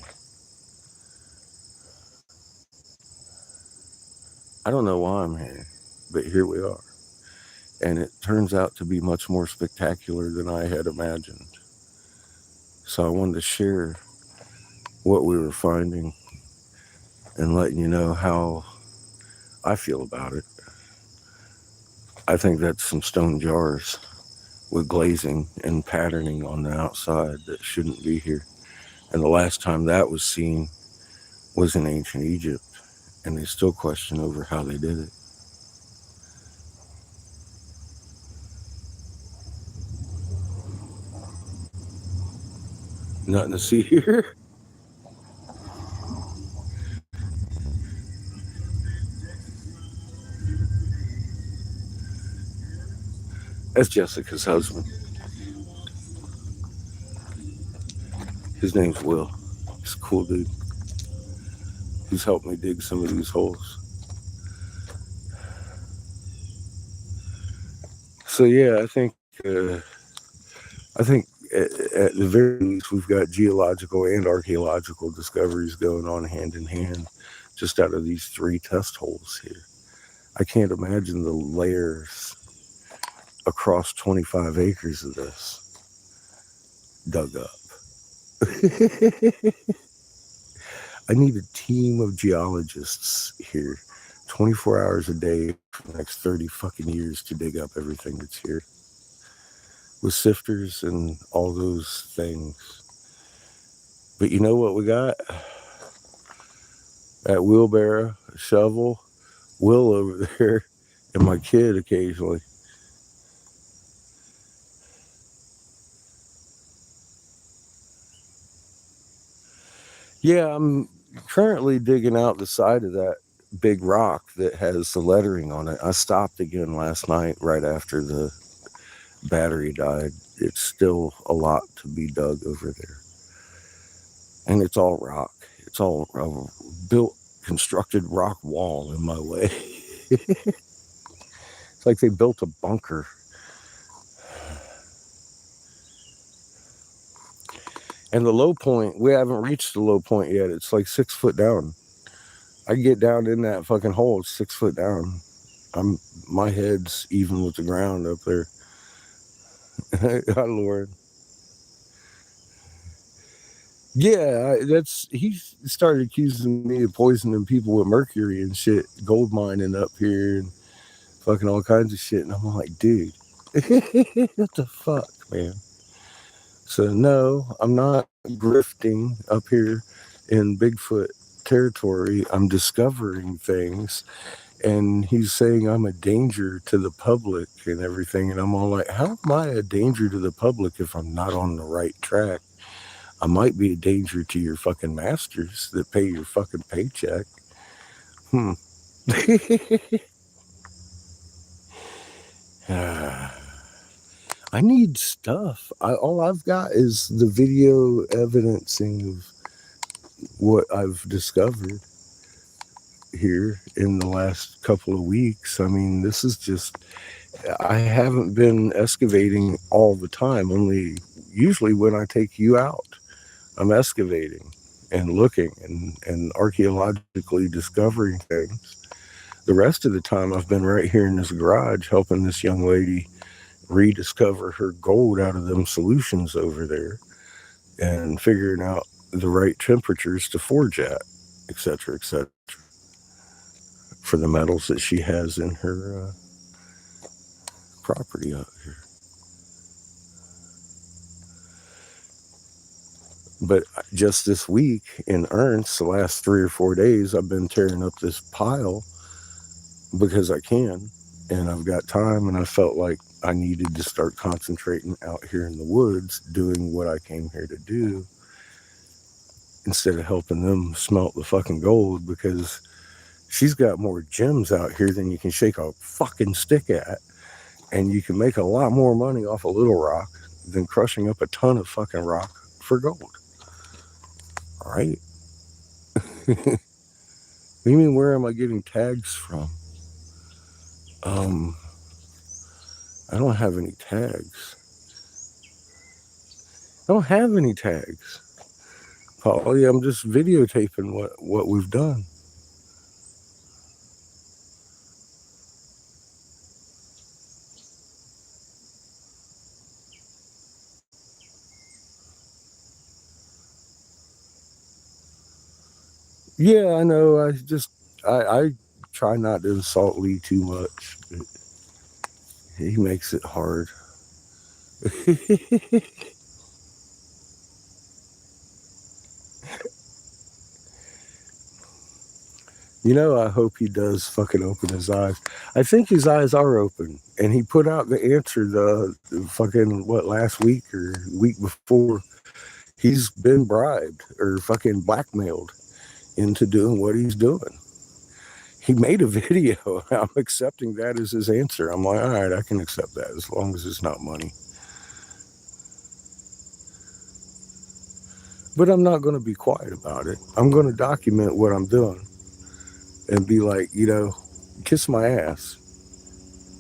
I don't know why I'm here, but here we are. And it turns out to be much more spectacular than I had imagined. So I wanted to share what we were finding and letting you know how I feel about it. I think that's some stone jars with glazing and patterning on the outside that shouldn't be here. And the last time that was seen was in ancient Egypt, and they still question over how they did it. Nothing to see here. That's Jessica's husband. His name's Will. He's a cool dude. He's helped me dig some of these holes. So yeah, I think at the very least we've got geological and archaeological discoveries going on hand in hand, just out of these 3 test holes here. I can't imagine the layers across 25 acres of this dug up. I need a team of geologists here, 24 hours a day for the next 30 fucking years to dig up everything that's here. With sifters and all those things. But you know what we got? That wheelbarrow, a shovel, Will over there, and my kid occasionally. Yeah, I'm currently digging out the side of that big rock that has the lettering on it. I stopped again last night right after the battery died. It's still a lot to be dug over there. And it's all rock. It's all built, constructed rock wall in my way. It's like they built a bunker. And the low point, we haven't reached the low point yet. It's like 6 foot down. I get down in that fucking hole, it's 6 foot down. My head's even with the ground up there. God Lord. Yeah, he started accusing me of poisoning people with mercury and shit, gold mining up here and fucking all kinds of shit. And I'm like, dude, what the fuck, man? So no, I'm not grifting up here in Bigfoot territory. I'm discovering things. And he's saying I'm a danger to the public and everything. And I'm all like, how am I a danger to the public if I'm not on the right track? I might be a danger to your fucking masters that pay your fucking paycheck. I need stuff. All I've got is the video evidencing of what I've discovered here in the last couple of weeks. I mean, this is just, I haven't been excavating all the time, only usually when I take you out, I'm excavating and looking and archaeologically discovering things. The rest of the time I've been right here in this garage helping this young lady rediscover her gold out of them solutions over there and figuring out the right temperatures to forge at, etc., etc., for the metals that she has in her property out here. But just this week in Ernst, the last 3 or 4 days, I've been tearing up this pile because I can, and I've got time, and I felt like I needed to start concentrating out here in the woods, doing what I came here to do, instead of helping them smelt the fucking gold, because she's got more gems out here than you can shake a fucking stick at, and you can make a lot more money off a little rock than crushing up a ton of fucking rock for gold. All right. What do you mean, where am I getting tags from? I don't have any tags. I don't have any tags. Polly, I'm just videotaping what we've done. Yeah, I know. I try not to insult Lee too much, but he makes it hard. You know, I hope he does fucking open his eyes. I think his eyes are open, and he put out the answer the fucking, last week or week before. He's been bribed or fucking blackmailed into doing what he's doing. He made a video. I'm accepting that as his answer. I'm like, all right, I can accept that as long as it's not money. But I'm not going to be quiet about it. I'm going to document what I'm doing and be like, kiss my ass.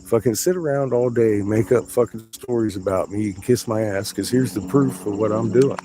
If I can sit around all day, make up fucking stories about me, you can kiss my ass, because here's the proof of what I'm doing.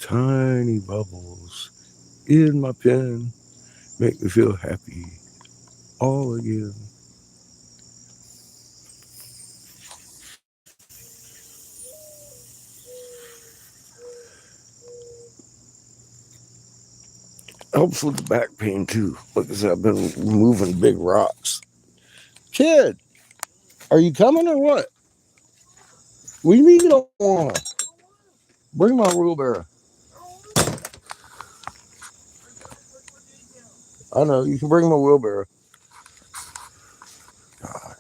Tiny bubbles in my pen make me feel happy all again. Helps with the back pain too. Like I said, I've been moving big rocks. Kid, are you coming or what? What do you mean you don't want to? Bring my wheelbarrow. I know, you can bring my wheelbarrow. God.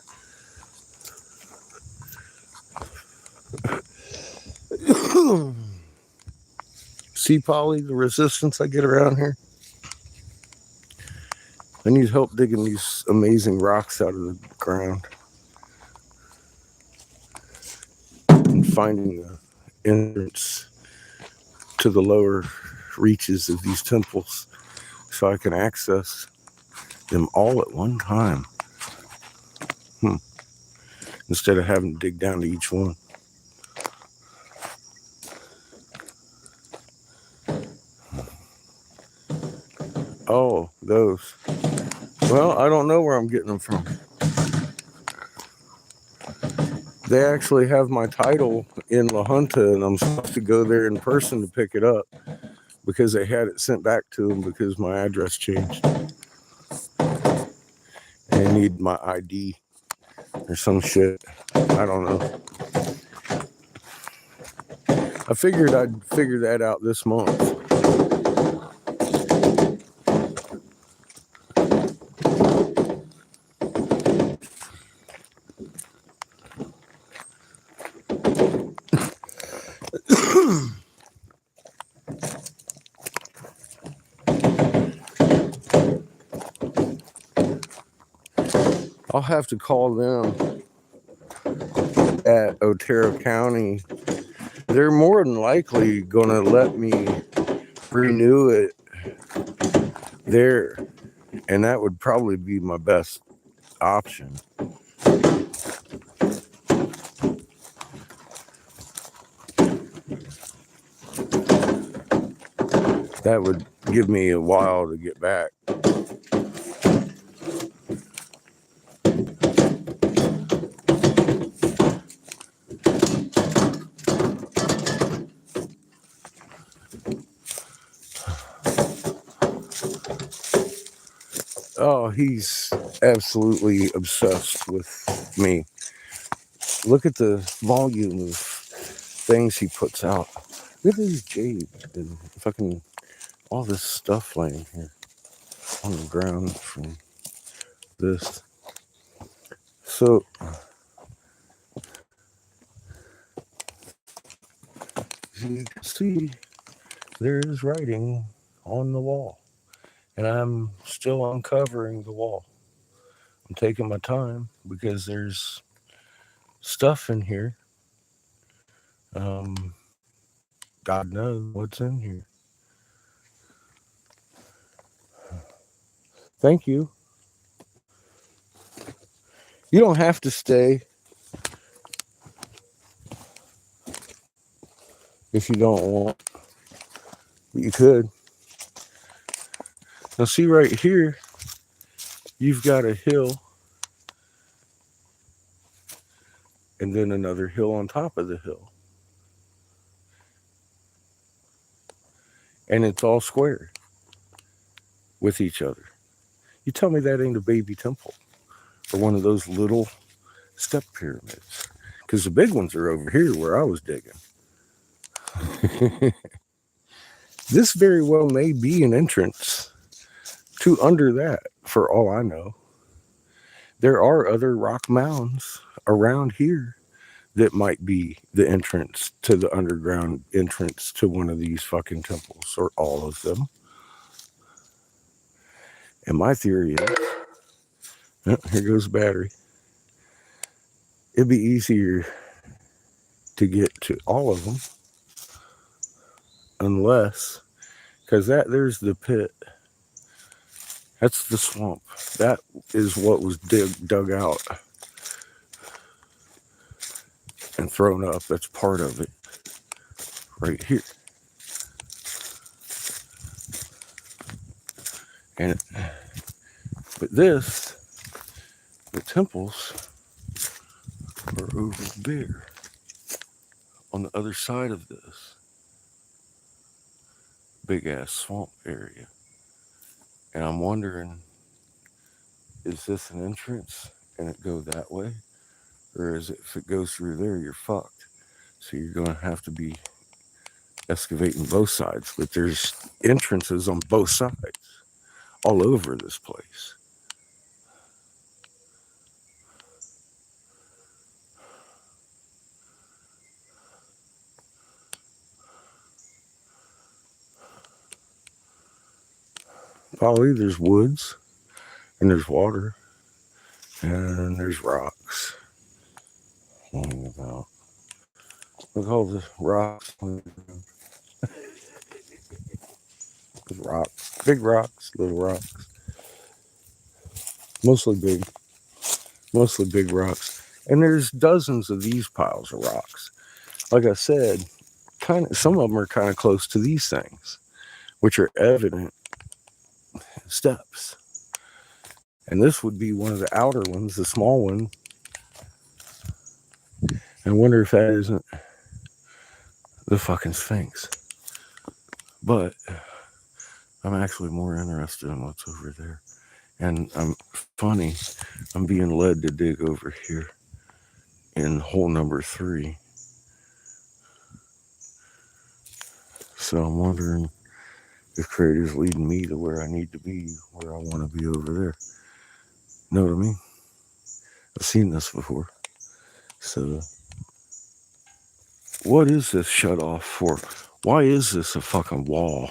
See, Polly, the resistance I get around here? I need help digging these amazing rocks out of the ground and finding the entrance to the lower reaches of these temples so I can access them all at one time. Instead of having to dig down to each one. Oh, those. Well, I don't know where I'm getting them from. They actually have my title in La Junta, and I'm supposed to go there in person to pick it up because they had it sent back to them because my address changed. They need my ID or some shit. I don't know. I figured I'd figure that out this month. I'll have to call them at Otero County. They're more than likely going to let me renew it there, and that would probably be my best option. That would give me a while to get back. Oh, he's absolutely obsessed with me. Look at the volume of things he puts out. Look at these jades and fucking all this stuff laying here on the ground from this. So, as you can see, there is writing on the wall, and I'm still uncovering the wall. I'm taking my time because there's stuff in here. God knows what's in here. Thank you. You don't have to stay if you don't want. But you could. Now see right here, You've got a hill and then another hill on top of the hill. And it's all square with each other. You tell me that ain't a baby temple or one of those little step pyramids. Because the big ones are over here where I was digging. This very well may be an entrance to under that, for all I know. There are other rock mounds around here that might be the entrance to the underground entrance to one of these fucking temples, or all of them. And my theory is, oh, here goes battery. It'd be easier to get to all of them unless, because there's the pit. That's the swamp. That is what was dug out and thrown up. That's part of it right here. And but this, the temples are over there on the other side of this big ass swamp area. And I'm wondering, is this an entrance and it go that way? Or is it, if it goes through there, you're fucked. So you're going to have to be excavating both sides. But there's entrances on both sides all over this place. Probably there's woods and there's water and there's rocks. About. Look at all the rocks. There's rocks, big rocks, little rocks. Mostly big rocks. And there's dozens of these piles of rocks. Like I said, some of them are kind of close to these things, which are evident steps. And this would be one of the outer ones, the small one. I wonder if that isn't the fucking Sphinx. But I'm actually more interested in what's over there. And I'm being led to dig over here in hole number 3. So I'm wondering if Creator's leading me to where I need to be, where I want to be over there. Know what I mean? I've seen this before. So what is this shut off for? Why is this a fucking wall,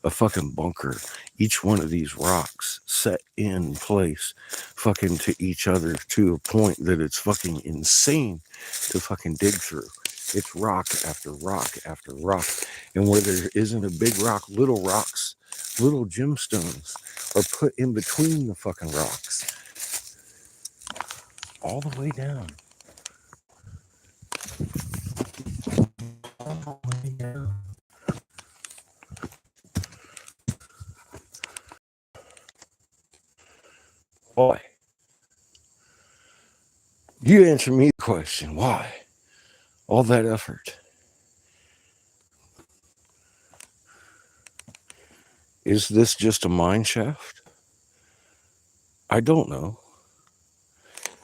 a fucking bunker? Each one of these rocks set in place fucking to each other to a point that it's fucking insane to fucking dig through. It's rock after rock after rock. And where there isn't a big rock, little rocks, little gemstones are put in between the fucking rocks. All the way down. All the way down. Why? You answer me the question. Why? All that effort. Is this just a mine shaft? I don't know.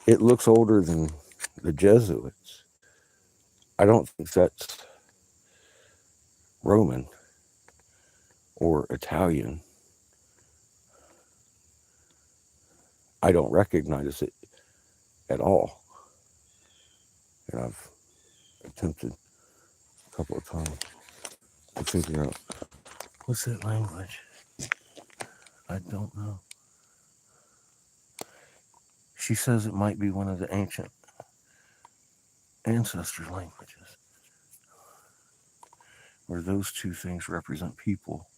It looks older than the Jesuits. I don't think that's Roman or Italian. I don't recognize it at all. And I've attempted a couple of times to figure out, what's that language? I don't know. She says it might be one of the ancient ancestor languages, where those two things represent people.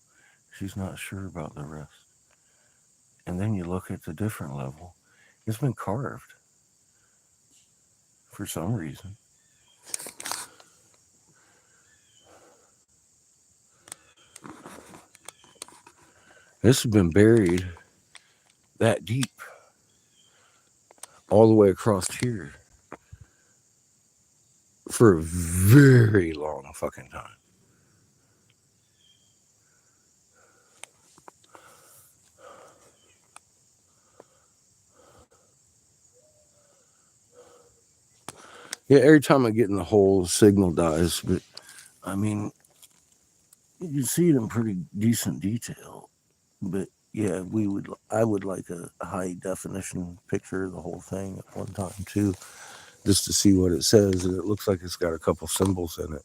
She's not sure about the rest. And then you look at the different level. It's been carved for some reason. This has been buried that deep all the way across here for a very long fucking time. Yeah, every time I get in the hole, the signal dies. But I mean, you can see it in pretty decent detail. But yeah, I would like a high definition picture of the whole thing at one time too, just to see what it says. And it looks like it's got a couple symbols in it.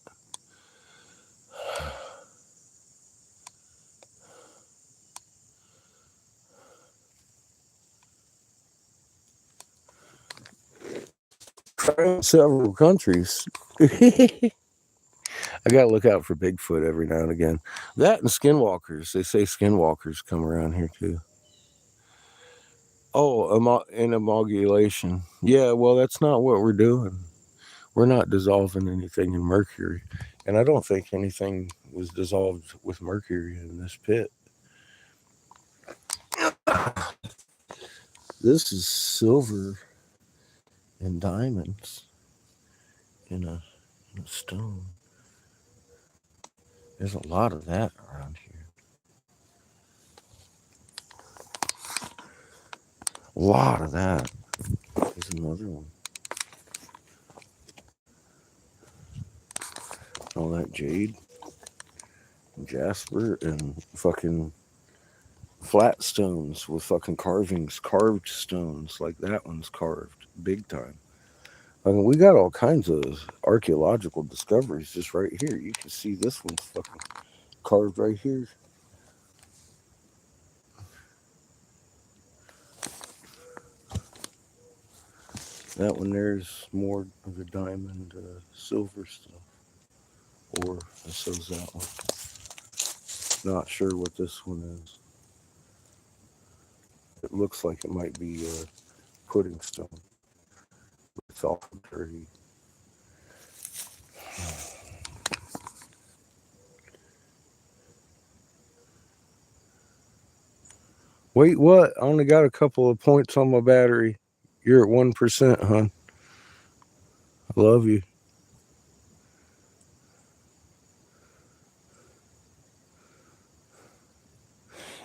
Several countries. I gotta look out for Bigfoot every now and again. That and skinwalkers. They say skinwalkers come around here too. Oh, an amalgamation. Yeah, well, that's not what we're doing. We're not dissolving anything in mercury. And I don't think anything was dissolved with mercury in this pit. This is silver and diamonds in a stone. There's a lot of that around here. A lot of that. There's another one. All that jade, jasper, and fucking flat stones with fucking carvings, carved stones like that one's carved big time. I mean, we got all kinds of archaeological discoveries just right here. You can see this one's fucking carved right here. That one there's more of the diamond, silver stuff. Or so's that one. Not sure what this one is. It looks like it might be pudding stone. It's all dirty. Wait, what? I only got a couple of points on my battery. You're at 1%, hon. I love you.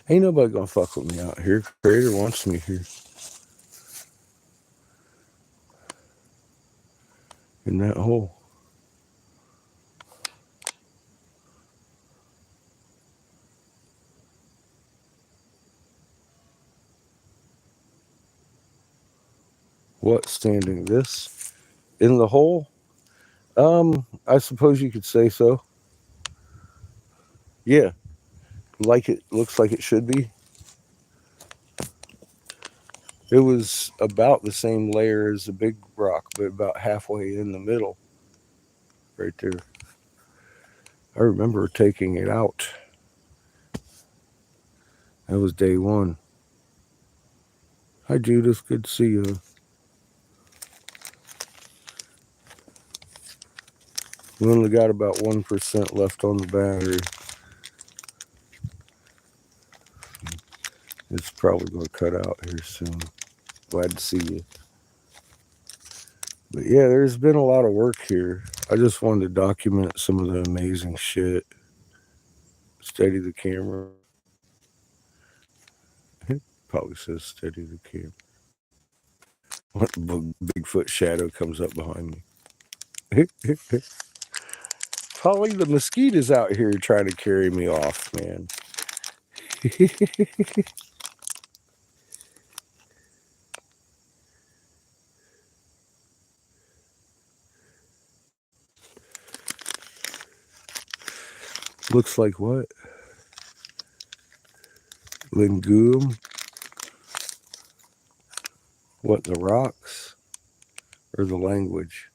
Ain't nobody gonna fuck with me out here. Creator wants me here. In that hole. What, standing this? In the hole? I suppose you could say so. Yeah. Like it looks like it should be. It was about the same layer as the big rock, but about halfway in the middle. Right there. I remember taking it out. That was day one. Hi, Judith. Good to see you. We only got about 1% left on the battery. It's probably going to cut out here soon. Glad to see you. But yeah, there's been a lot of work here. I just wanted to document some of the amazing shit. Steady the camera. Probably says steady the camera. What Bigfoot shadow comes up behind me. Probably the mosquitoes out here trying to carry me off, man. Looks like what? Linguum? What, the rocks? Or the language?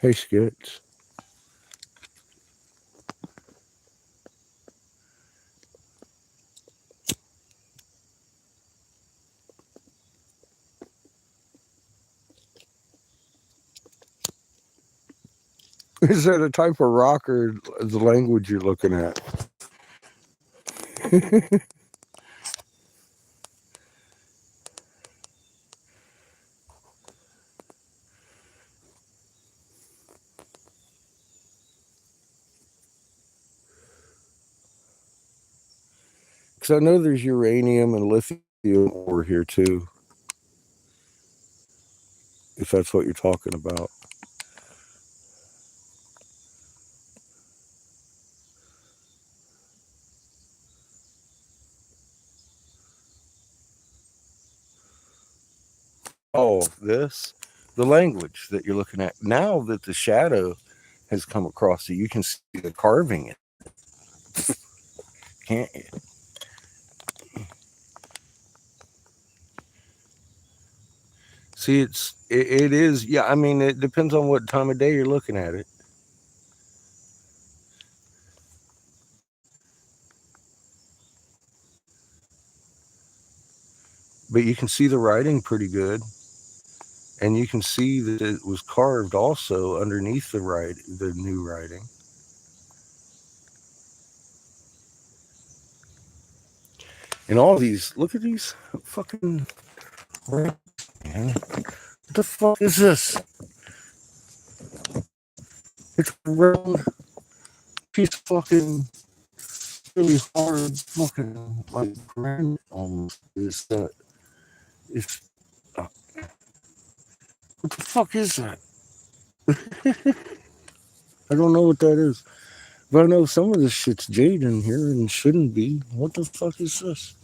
Hey, Skits. Is that a type of rock or the language you're looking at? Because I know there's uranium and lithium ore here too, if that's what you're talking about. Oh, this, the language that you're looking at now that the shadow has come across it, you can see the carving. It can't you? See, it is. Yeah, I mean, it depends on what time of day you're looking at it. But you can see the writing pretty good, and you can see that it was carved also underneath the new writing. And all these, look at these fucking rats, man. What the fuck is this? It's a round piece of fucking really hard fucking like granite almost. Is that? It's what the fuck is that? I don't know what that is. But I know some of this shit's jade in here and shouldn't be. What the fuck is this?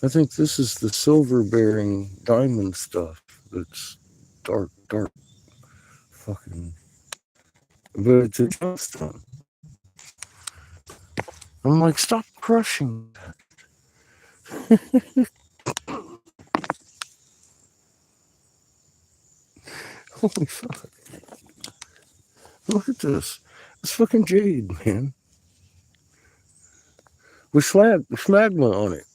I think this is the silver bearing diamond stuff that's dark, dark fucking. But it's a gemstone. I'm like, stop crushing. Holy fuck. Look at this. It's fucking jade, man. With smagma on it.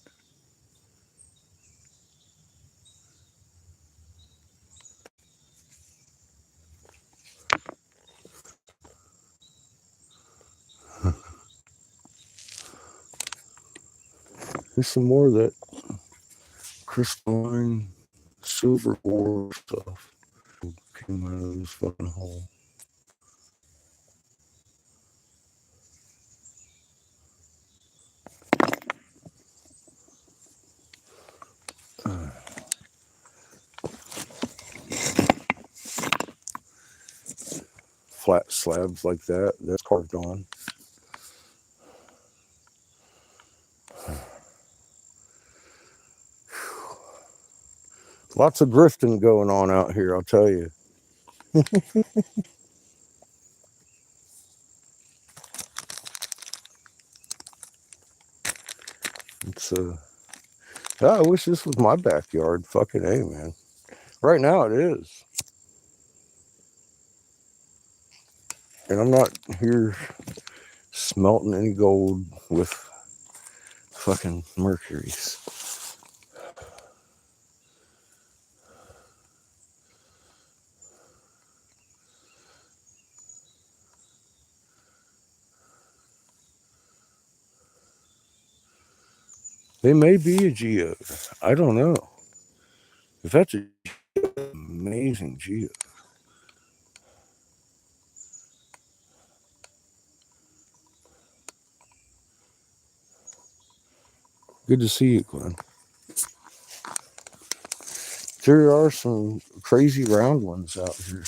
There's some more of that crystalline silver ore stuff. Came out of this fucking hole. Flat slabs like that, that's carved on. Lots of grifting going on out here, I'll tell you. It's I wish this was my backyard. Fucking A, man. Right now it is. And I'm not here smelting any gold with fucking mercuries. They may be a geode. I don't know. If that's a amazing geode. Good to see you, Glenn. There are some crazy round ones out here.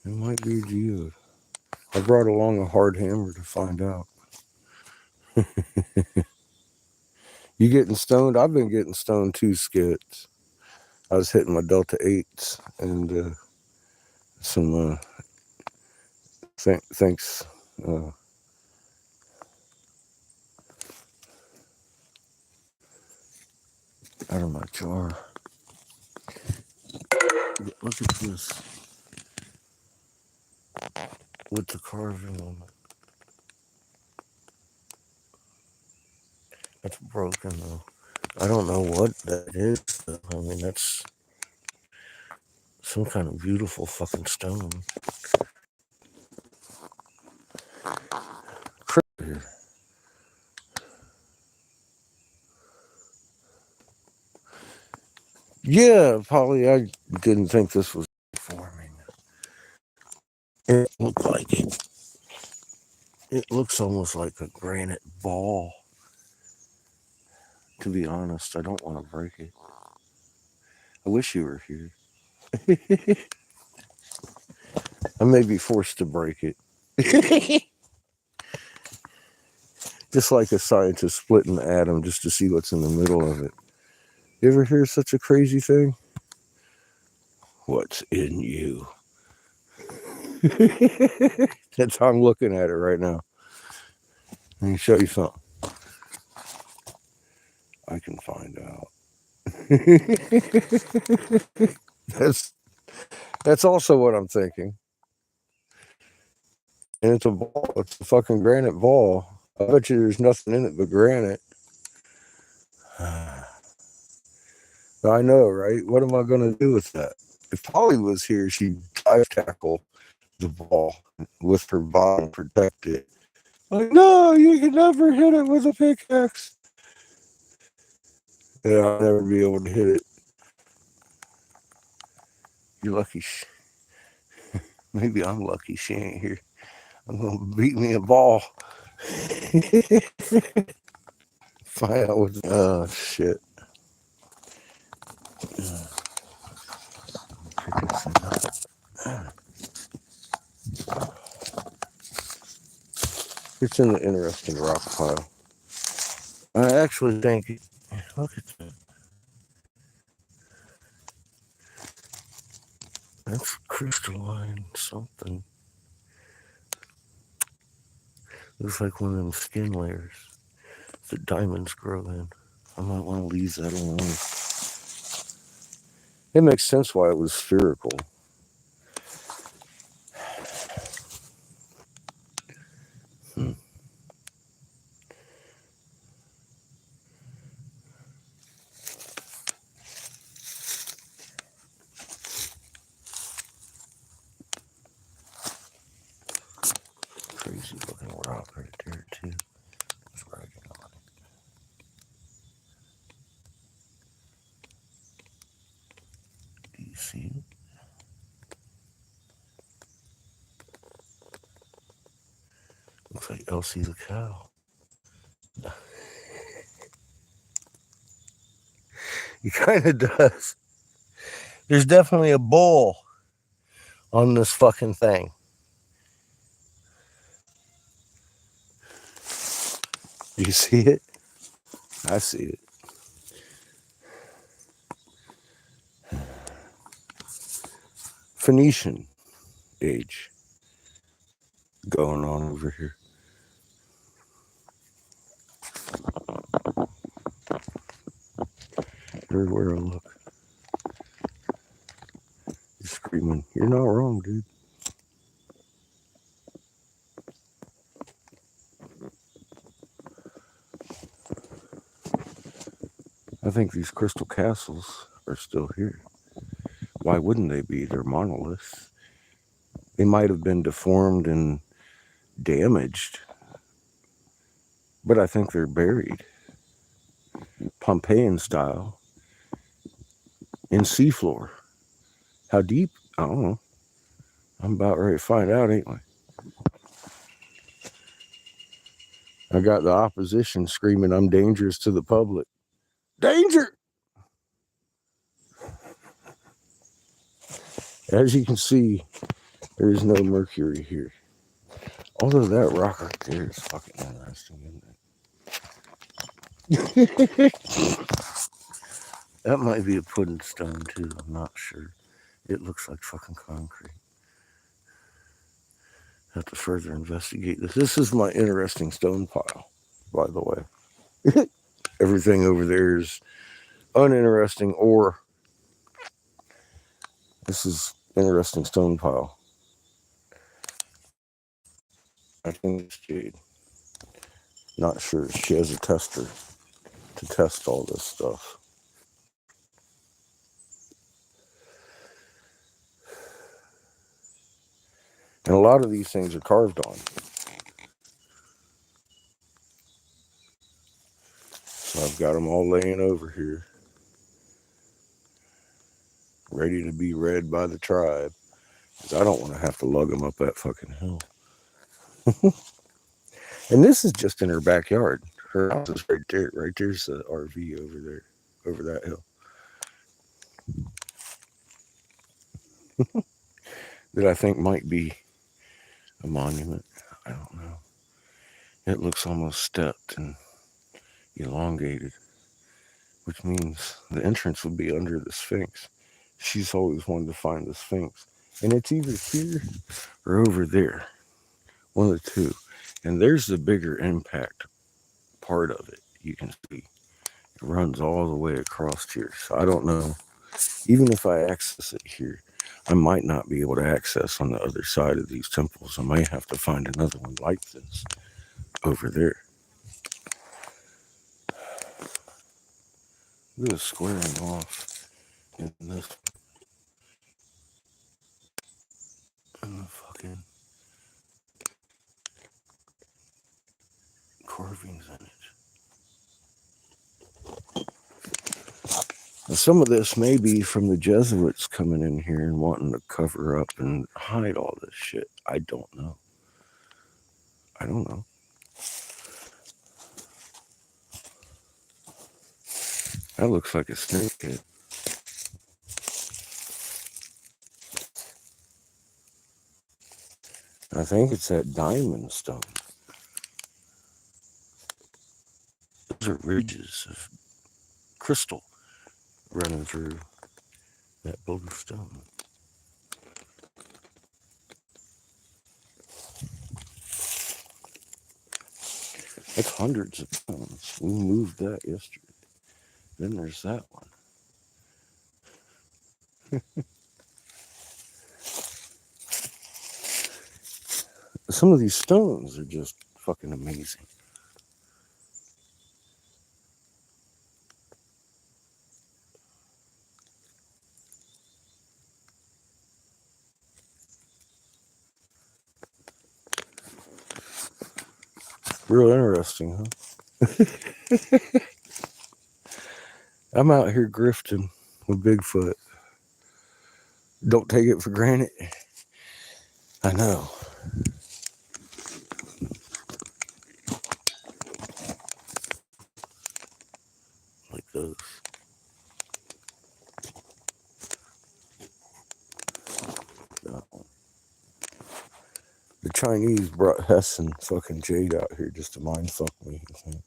It might be a geode. I brought along a hard hammer to find out. You getting stoned? I've been getting stoned too, Skits. I was hitting my Delta 8s and some thanks out of my jar. Look at this with the carving on it. That's broken though. I don't know what that is. I mean, that's some kind of beautiful fucking stone. Yeah, Polly, I didn't think this was forming. It looked like it. It looks almost like a granite ball. To be honest, I don't want to break it. I wish you were here. I may be forced to break it. Just like a scientist splitting an atom just to see what's in the middle of it. You ever hear such a crazy thing? What's in you? That's how I'm looking at it right now. Let me show you something. I can find out. That's also what I'm thinking. And it's a ball. It's a fucking granite ball. I bet you there's nothing in it but granite. I know, right? What am I going to do with that? If Polly was here, she'd dive tackle the ball with her body and protect it. Like, no, you can never hit it with a pickaxe. Yeah, I'll never be able to hit it. You're lucky. Maybe I'm lucky she ain't here. I'm going to beat me a ball. Find out what's... Oh, shit. It's in the interesting rock pile. I actually think... Look at that. That's crystalline something. Looks like one of them skin layers that diamonds grow in. I might want to leave that alone. It makes sense why it was spherical. Crazy looking rock right there, too. It's writing on it. Do you see it? Looks like Elsie the cow. He kind of does. There's definitely a bull on this fucking thing. Do you see it? I see it. Phoenician age going on over here. Everywhere I look. He's screaming, "You're not wrong, dude." I think these crystal castles are still here. Why wouldn't they be? They're monoliths. They might have been deformed and damaged, but I think they're buried. Pompeian style. In seafloor. How deep? I don't know. I'm about ready to find out, ain't I? I got the opposition screaming, "I'm dangerous to the public." Danger! As you can see, there is no mercury here. Although that rock right there is fucking interesting, isn't it? That might be a pudding stone too, I'm not sure. It looks like fucking concrete. Have to further investigate this. This is my interesting stone pile, by the way. Everything over there is uninteresting, or this is interesting stone pile. I think it's jade. Not sure. She has a tester. to test all this stuff. And a lot of these things are carved on. So I've got them all laying over here, ready to be read by the tribe. Because I don't want to have to lug them up that fucking hill. And this is just in her backyard. Her house is right there. Right there's the RV over there, over that hill. That I think might be a monument. I don't know. It looks almost stepped and elongated, which means the entrance would be under the Sphinx. She's always wanted to find the Sphinx. And it's either here or over there. One of the two. And there's the bigger impact part of it. You can see it runs all the way across here. So I don't know. Even if I access it here, I might not be able to access on the other side of these temples. I might have to find another one like this over there. Look at it squaring off in this. And the fucking carvings in it. Now, some of this may be from the Jesuits coming in here and wanting to cover up and hide all this shit. I don't know. I don't know. That looks like a snake head. I think it's that diamond stone. Those are ridges of crystal running through that blue stone. That's hundreds of pounds. We moved that yesterday. Then there's that one. Some of these stones are just fucking amazing. Real interesting, huh? I'm out here grifting with Bigfoot. Don't take it for granted. I know. Like those. That one. The Chinese brought Hess and fucking Jade out here just to mind fuck me, I think.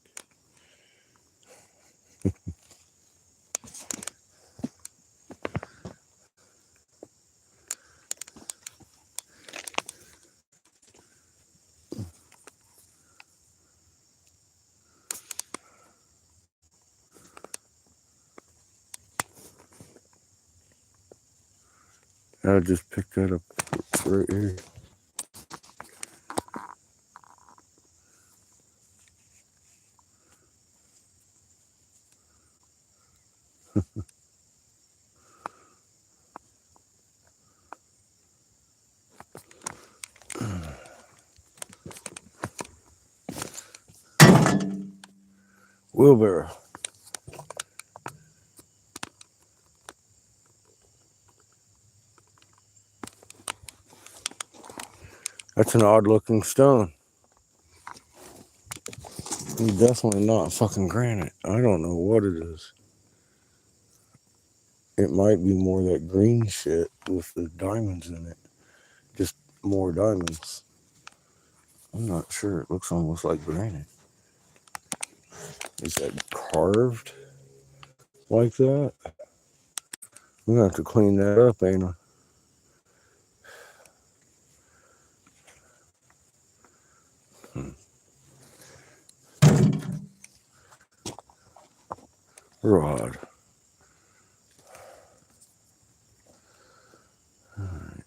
I just picked that up right here. Wheelbarrow. That's an odd looking stone. It's definitely not fucking granite. I don't know what it is. It might be more that green shit with the diamonds in it. Just more diamonds. I'm not sure. It looks almost like granite. Is that carved like that? I'm gonna have to clean that up, ain't I? Rod. Alright.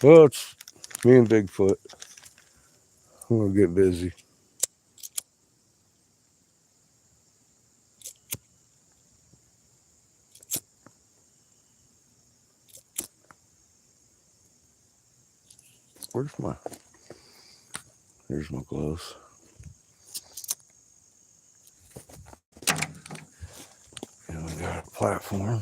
Well, it's me and Bigfoot. I'm gonna get busy. Where's my... Here's my gloves. And we got a platform.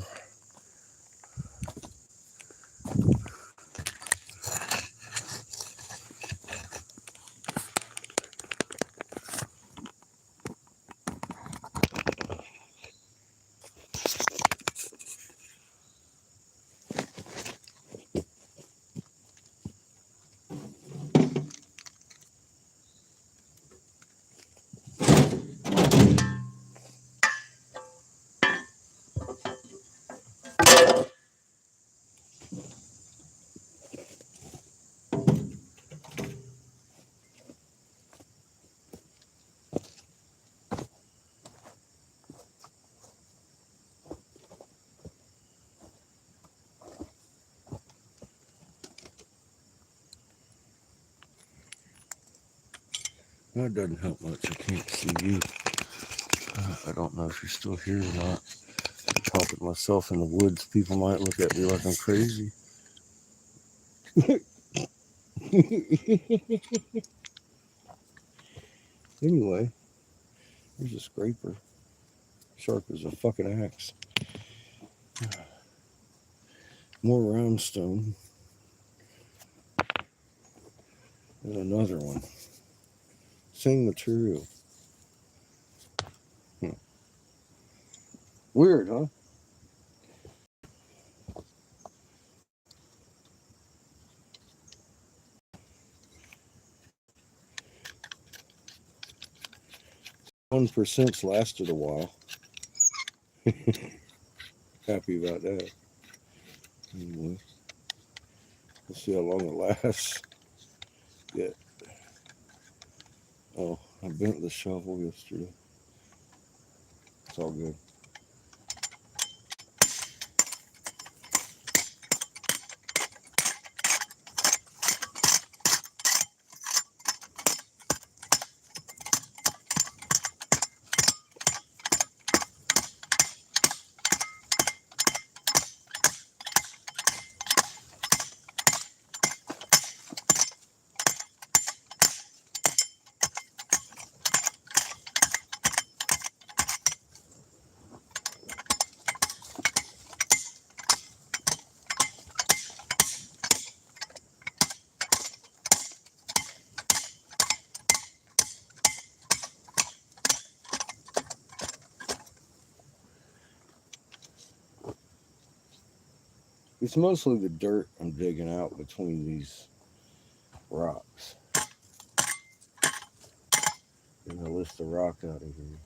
That doesn't help much. I can't see you. I don't know if you're still here or not. I'm talking to myself in the woods. People might look at me like I'm crazy. Anyway, there's a scraper. Sharp as a fucking axe. More roundstone. And another one. Same material. Weird, huh? %'s lasted a while. Happy about that. Anyway, let's see how long it lasts. Yeah. Oh, I bent the shovel yesterday. It's all good. It's mostly the dirt I'm digging out between these rocks. I'm going to lift the rock out of here.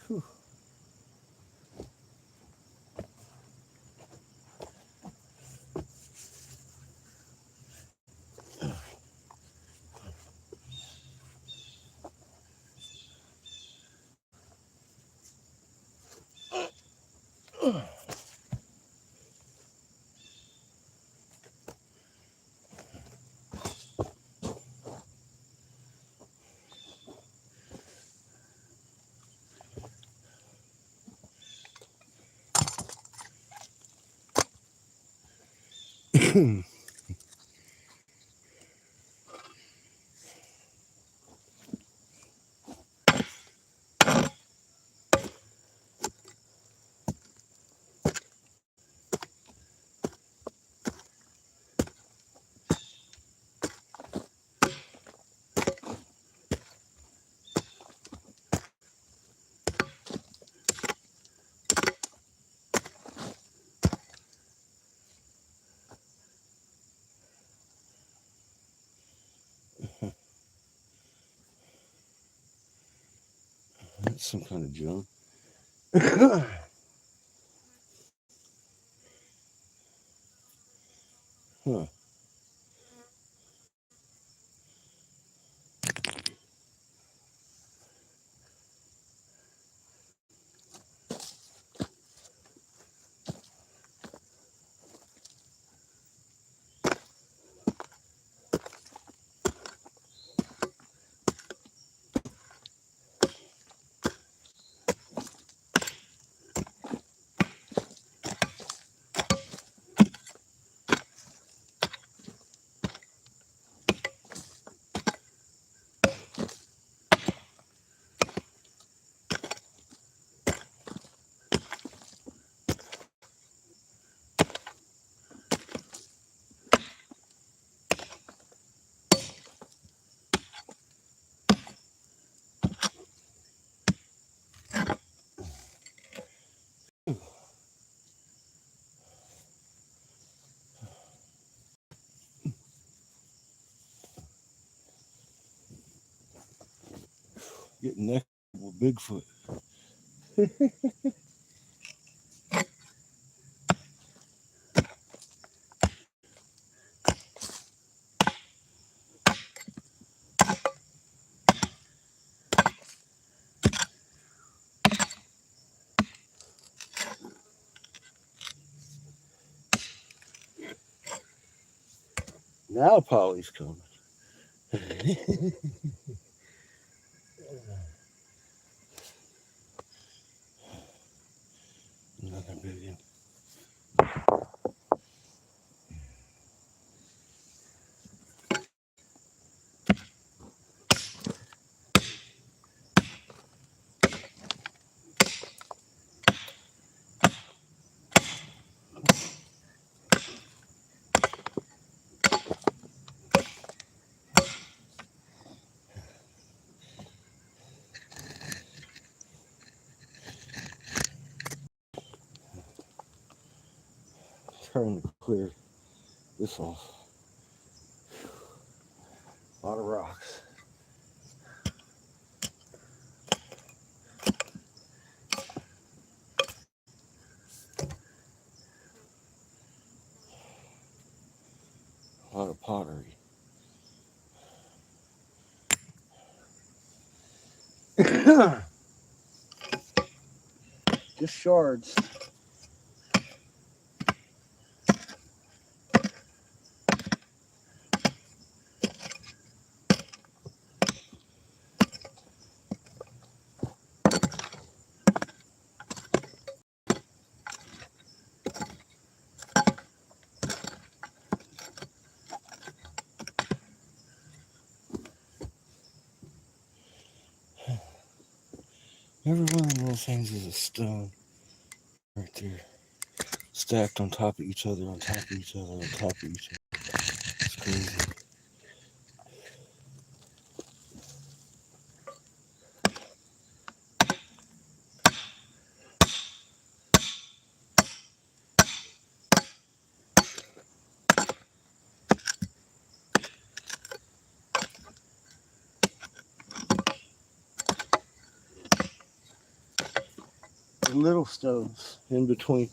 Whew. That's some kind of junk. Huh. Getting next with Bigfoot. Now Polly's coming. Another big one. Trying to clear this off. A lot of rocks. A lot of pottery. Just shards. Every one of those things is a stone right there. Stacked on top of each other, on top of each other, on top of each other. It's crazy. And little stones in between.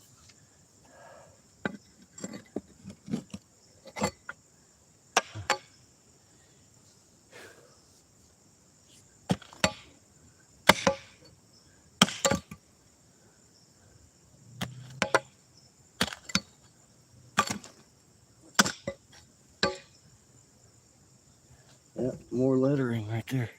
Yep, more lettering right there.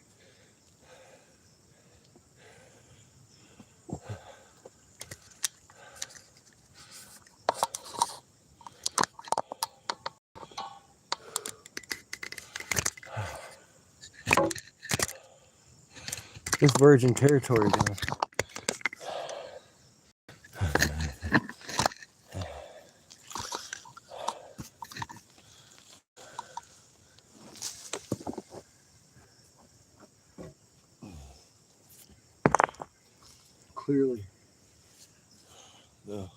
This virgin territory down. Clearly, the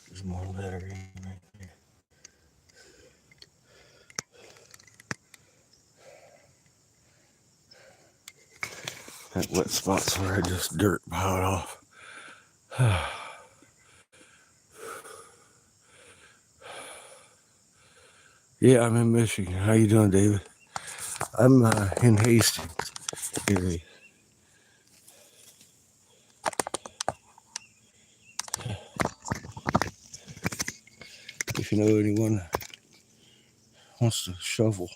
there's more lettering right there. That wet spots where I just dirt piled off. Yeah, I'm in Michigan. How you doing, David? I'm in Hastings area. If you know anyone wants to shovel.